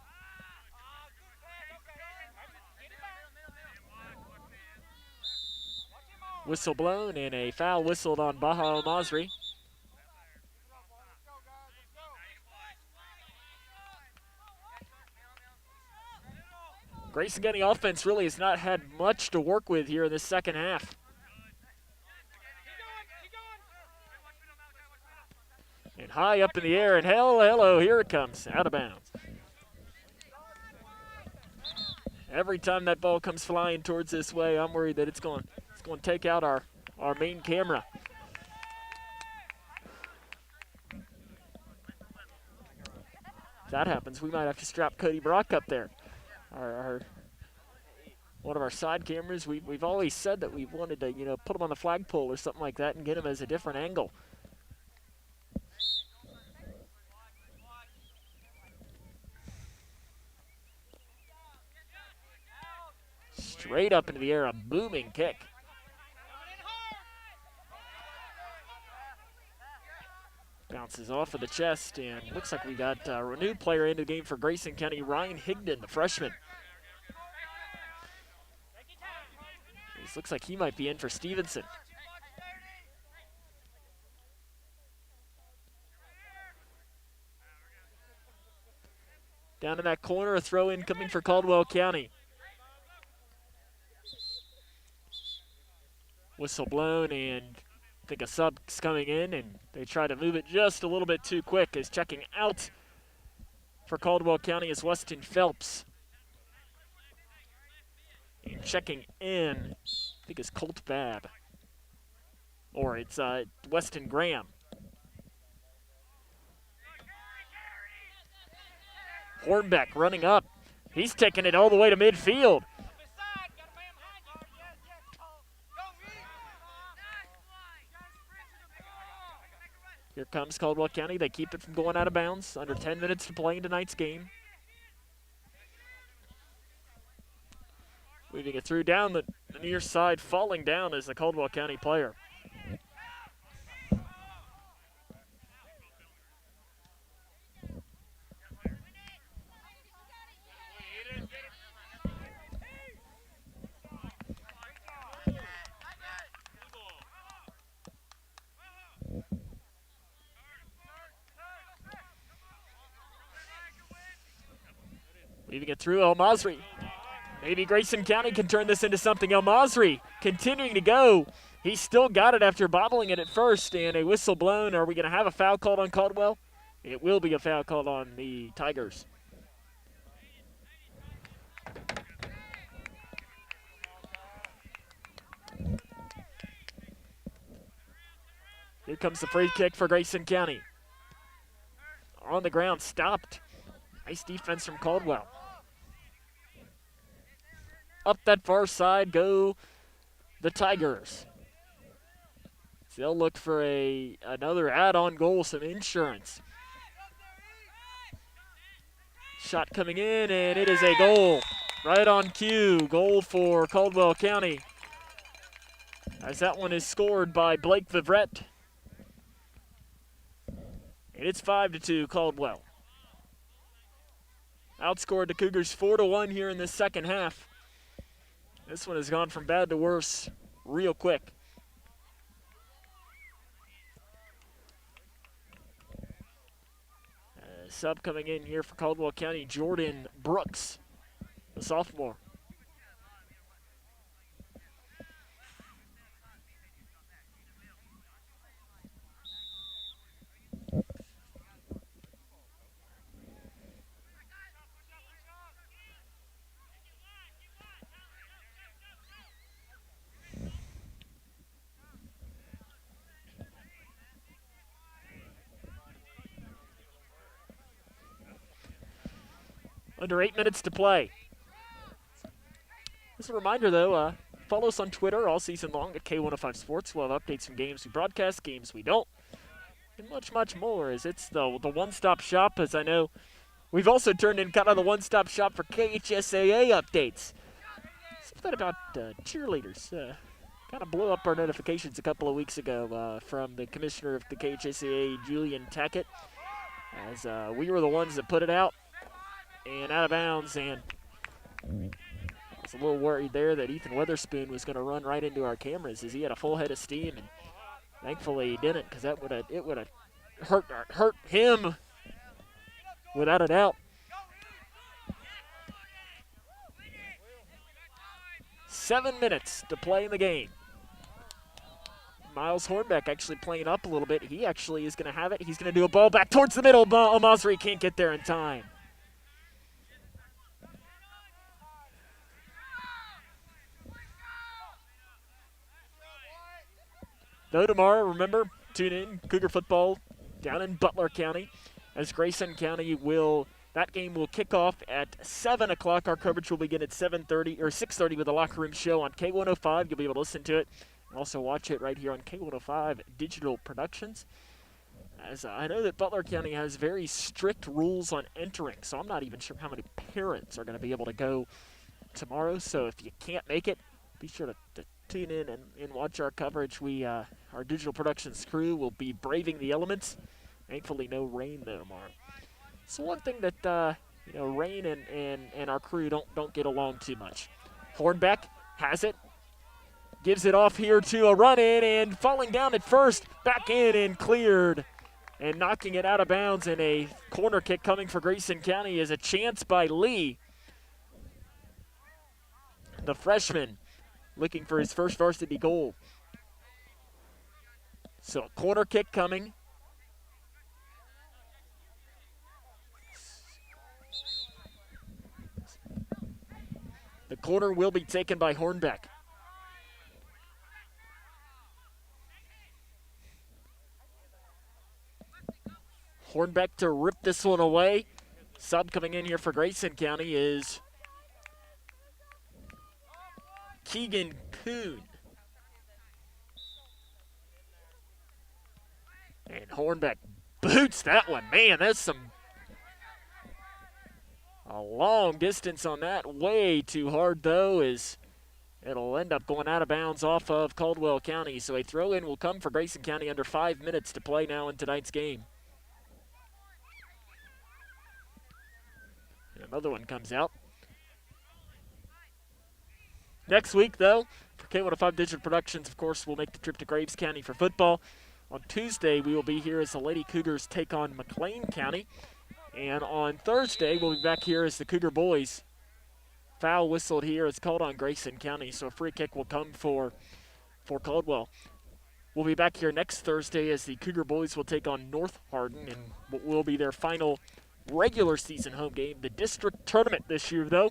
Whistle blown and a foul whistled on Baha Al-Masri. Grayson County offense really has not had much to work with here in this second half. And high up in the air, and hello, here it comes, out of bounds. Every time that ball comes flying towards this way, I'm worried that it's going to take out our main camera. If that happens, we might have to strap Cody Brock up there. one of our side cameras. We've always said that we wanted to, put them on the flagpole or something like that and get them as a different angle. Straight up into the air, a booming kick. Bounces off of the chest, and looks like we got a new player into the game for Grayson County, Ryan Higdon, the freshman. This looks like he might be in for Stevenson. Down in that corner, a throw-in coming for Caldwell County. Whistle blown, and I think a sub's coming in, and they try to move it just a little bit too quick, as checking out for Caldwell County is Weston Phelps. And checking in, I think, is Colt Babb. Or it's Weston Graham. Hornbeck running up. He's taking it all the way to midfield. Here comes Caldwell County. They keep it from going out of bounds. Under 10 minutes to play in tonight's game. Weaving it through down the near side, falling down is the Caldwell County player. Weaving it through El Masri. Maybe Grayson County can turn this into something. El Masri continuing to go. He's still got it after bobbling it at first, and a whistle blown. Are we going to have a foul called on Caldwell? It will be a foul called on the Tigers. Here comes the free kick for Grayson County. On the ground, stopped. Nice defense from Caldwell. Up that far side go the Tigers. They'll look for another add-on goal, some insurance. Shot coming in, and it is a goal. Right on cue, goal for Caldwell County. As that one is scored by Blake Vivrette. And it's 5-2 Caldwell. Outscored the Cougars 4-1 here in this second half. This one has gone from bad to worse real quick. Sub coming in here for Caldwell County, Jordan Brooks, the sophomore. Under 8 minutes to play. Just a reminder, though, follow us on Twitter all season long at K105 Sports. We'll have updates from games we broadcast, games we don't, and much, much more, as it's the one-stop shop, as I know we've also turned in kind of the one-stop shop for KHSAA updates. Something about cheerleaders. Kind of blew up our notifications a couple of weeks ago from the commissioner of the KHSAA, Julian Tackett, as we were the ones that put it out. And out of bounds, and I was a little worried there that Ethan Weatherspoon was going to run right into our cameras, as he had a full head of steam, and thankfully he didn't, because that would have hurt him without a doubt. 7 minutes to play in the game. Miles Hornbeck actually playing up a little bit. He actually is going to have it. He's going to do a ball back towards the middle. Masri can't get there in time. Though tomorrow, remember, tune in, Cougar football down in Butler County, as Grayson County will That game will kick off at 7 o'clock. Our coverage will begin at 7:30 or 6:30 with the Locker Room Show on K105. You'll be able to listen to it and also watch it right here on K105 Digital Productions. As I know that Butler County has very strict rules on entering, so I'm not even sure how many parents are going to be able to go tomorrow. So if you can't make it, be sure to tune in and watch our coverage. Our digital productions crew will be braving the elements. Thankfully, no rain there tomorrow. So one thing that rain and our crew don't get along too much. Hornbeck has it, gives it off here to a run-in, and falling down at first, back in and cleared. And knocking it out of bounds, and a corner kick coming for Grayson County is a chance by Lee. The freshman looking for his first varsity goal. So corner kick coming. The corner will be taken by Hornbeck. Hornbeck to rip this one away. Sub coming in here for Grayson County is Keegan Kuhn. And Hornbeck boots that one. Man, that's a long distance on that. Way too hard, though, as it'll end up going out of bounds off of Caldwell County. So a throw-in will come for Grayson County under 5 minutes to play now in tonight's game. And another one comes out. Next week, though, for K105 Digital Productions, of course, we'll make the trip to Graves County for football. On Tuesday, we will be here as the Lady Cougars take on McLean County. And on Thursday, we'll be back here as the Cougar boys. Foul whistled here. It's called on Grayson County, so a free kick will come for Caldwell. We'll be back here next Thursday as the Cougar boys will take on North Hardin, and what will be their final regular season home game. The district tournament this year, though,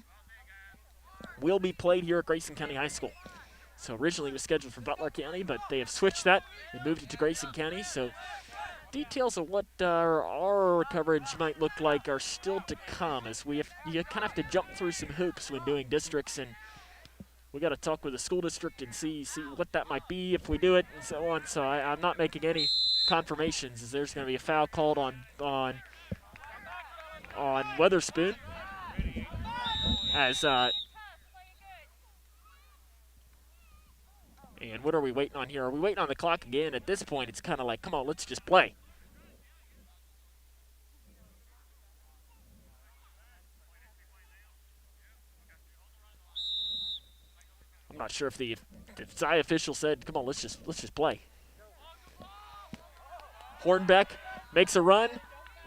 will be played here at Grayson County High School. So originally it was scheduled for Butler County, but they have switched that and moved it to Grayson County. So details of what our coverage might look like are still to come, as you kind of have to jump through some hoops when doing districts, and we got to talk with the school district and see what that might be if we do it and so on. So I'm not making any confirmations, as there's going to be a foul called on Weatherspoon, as and what are we waiting on here? Are we waiting on the clock again? At this point, it's kind of like, come on, let's just play. I'm not sure if the SI official said, come on, let's just play. Hornbeck makes a run,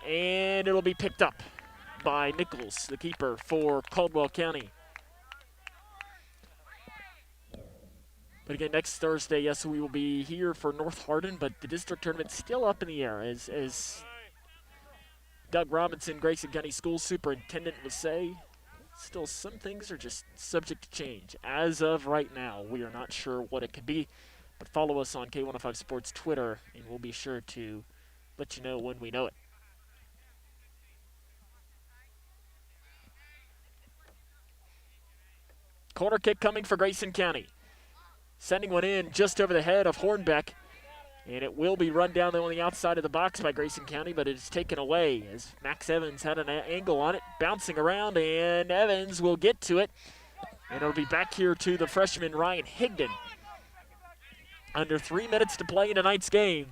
and it'll be picked up by Nichols, the keeper for Caldwell County. But again, next Thursday, yes, we will be here for North Hardin, but the district tournament's still up in the air, as Doug Robinson, Grayson County School Superintendent, would say. Still, some things are just subject to change. As of right now, we are not sure what it could be, but follow us on K105 Sports Twitter, and we'll be sure to let you know when we know it. Corner kick coming for Grayson County. Sending one in just over the head of Hornbeck, and it will be run down on the outside of the box by Grayson County, but it is taken away as Max Evans had an angle on it, bouncing around, and Evans will get to it, and it'll be back here to the freshman Ryan Higdon. Under 3 minutes to play in tonight's game.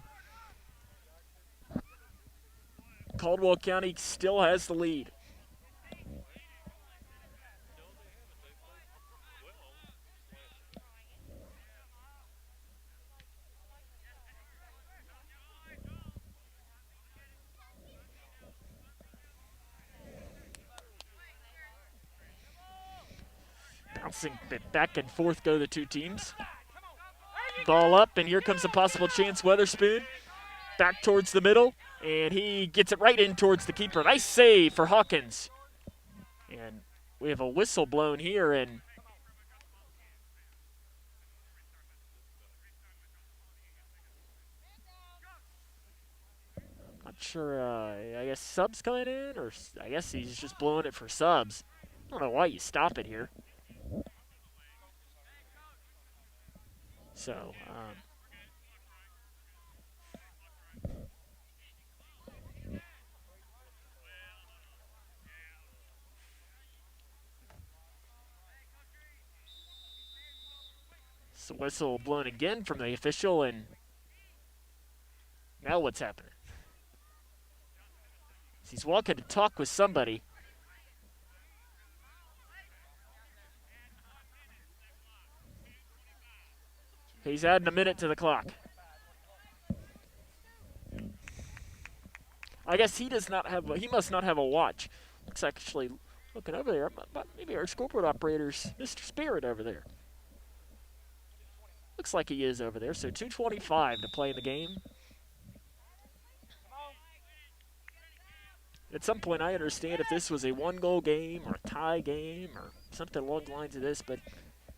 Caldwell County still has the lead. Bouncing back and forth go the two teams. Ball up, and here comes a possible chance. Weatherspoon back towards the middle, and he gets it right in towards the keeper. Nice save for Hawkins. And we have a whistle blown here, and not not sure. I guess subs coming in, or I guess he's just blowing it for subs. I don't know why you stop it here. So, so whistle blown again from the official, and now what's happening? He's walking to talk with somebody. He's adding a minute to the clock. I guess he does not have. He must not have a watch. Looks actually looking over there. Maybe our scoreboard operator's Mr. Spirit over there. Looks like he is over there. So 2:25 to play in the game. At some point, I understand if this was a 1-goal game or a tie game or something along the lines of this, but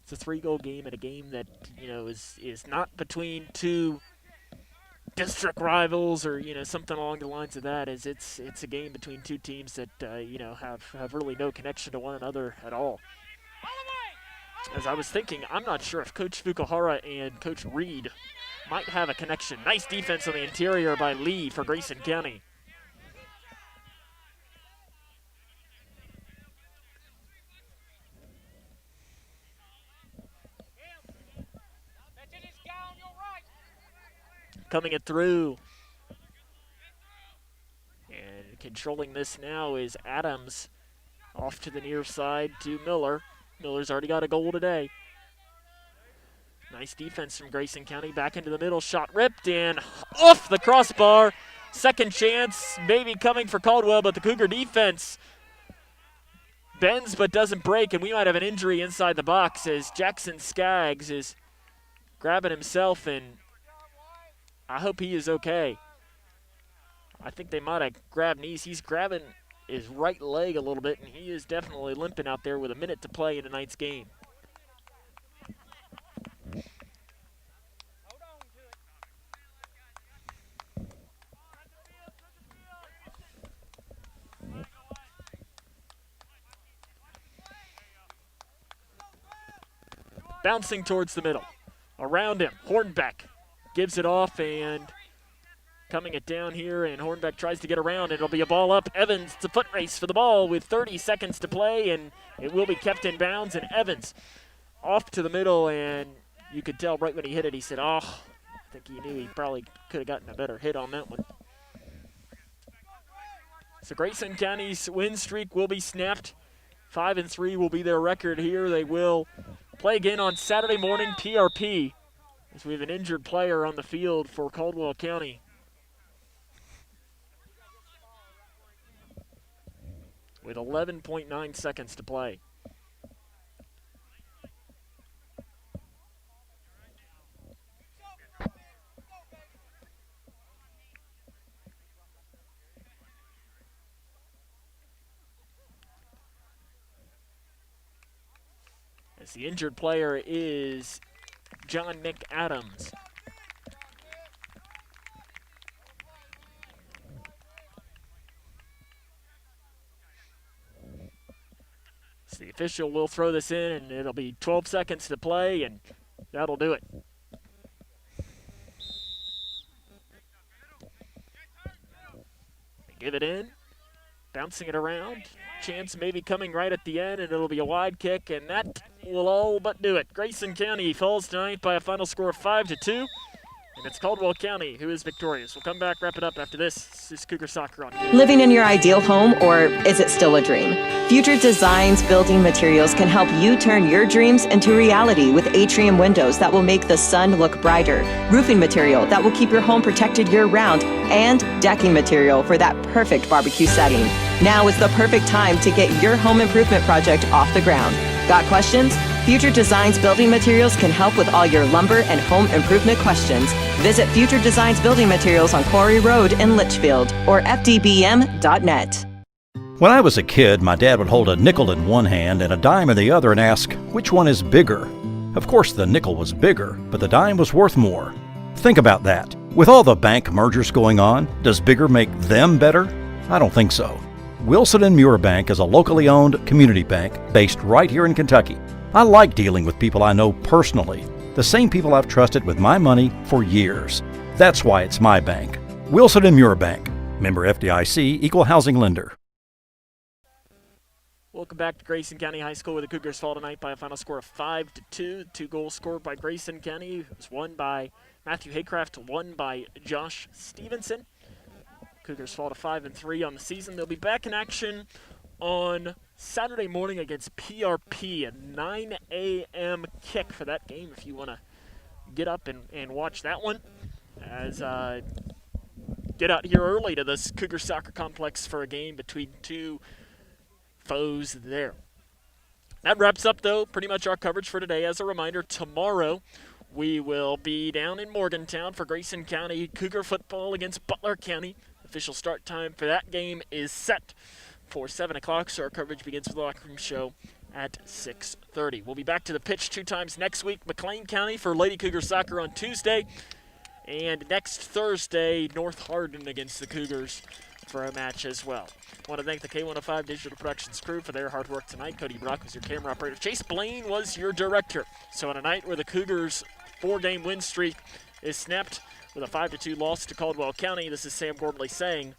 it's a 3-goal game and a game that, is not between two district rivals or, something along the lines of that. It's a game between two teams that, have really no connection to one another at all. As I was thinking, I'm not sure if Coach Fukuhara and Coach Reed might have a connection. Nice defense on the interior by Lee for Grayson County. Coming it through. And controlling this now is Adams. Off to the near side to Miller. Miller's already got a goal today. Nice defense from Grayson County. Back into the middle. Shot ripped and off the crossbar. Second chance maybe coming for Caldwell, but the Cougar defense bends but doesn't break, and we might have an injury inside the box as Jackson Skaggs is grabbing himself, and I hope he is okay. I think they might have grabbed knees. He's grabbing his right leg a little bit, and he is definitely limping out there with a minute to play in tonight's game. Bouncing towards the middle. Around him, Hornbeck gives it off and coming it down here, and Hornbeck tries to get around. It'll be a ball up. Evans, it's a foot race for the ball with 30 seconds to play, and it will be kept in bounds. And Evans off to the middle, and you could tell right when he hit it, he said, I think he knew he probably could have gotten a better hit on that one. So Grayson County's win streak will be snapped. 5-3 will be their record here. They will play again on Saturday morning, PRP, as we have an injured player on the field for Caldwell County. With 11.9 seconds to play. As the injured player is John Nick Adams. So the official will throw this in, and it'll be 12 seconds to play, and that'll do it. They give it in, bouncing it around. Chance maybe coming right at the end, and it'll be a wide kick, and that will all but do it. Grayson County falls tonight by a final score of 5-2, and it's Caldwell County who is victorious. We'll come back, wrap it up after this. This is Cougar Soccer on KHSAA. Living in your ideal home, or is it still a dream? Future Designs Building Materials can help you turn your dreams into reality with atrium windows that will make the sun look brighter, roofing material that will keep your home protected year-round, and decking material for that perfect barbecue setting. Now is the perfect time to get your home improvement project off the ground. Got questions? Future Designs Building Materials can help with all your lumber and home improvement questions. Visit Future Designs Building Materials on Quarry Road in Litchfield or fdbm.net. When I was a kid, my dad would hold a nickel in one hand and a dime in the other and ask, which one is bigger? Of course, the nickel was bigger, but the dime was worth more. Think about that. With all the bank mergers going on, does bigger make them better? I don't think so. Wilson & Muir Bank is a locally owned community bank based right here in Kentucky. I like dealing with people I know personally, the same people I've trusted with my money for years. That's why it's my bank. Wilson & Muir Bank. Member FDIC, Equal Housing Lender. Welcome back to Grayson County High School, where the Cougars fall tonight by a final score of 5-2. 2 goals scored by Grayson County. It was one by Matthew Haycraft, one by Josh Stevenson. Cougars fall to 5-3 on the season. They'll be back in action on Saturday morning against PRP, a 9 a.m. kick for that game if you want to get up and watch that one. As get out here early to this Cougar Soccer Complex for a game between two foes there. That wraps up, though, pretty much our coverage for today. As a reminder, tomorrow we will be down in Morgantown for Grayson County Cougar football against Butler County. Official start time for that game is set for 7 o'clock, so our coverage begins with the locker room show at 6:30. We'll be back to the pitch 2 times next week. McLean County for Lady Cougar Soccer on Tuesday, and next Thursday, North Hardin against the Cougars for a match as well. I want to thank the K105 Digital Productions crew for their hard work tonight. Cody Brock was your camera operator. Chase Blaine was your director. So on a night where the Cougars' 4-game win streak is snapped with a 5-2 loss to Caldwell County, this is Sam Gormley saying...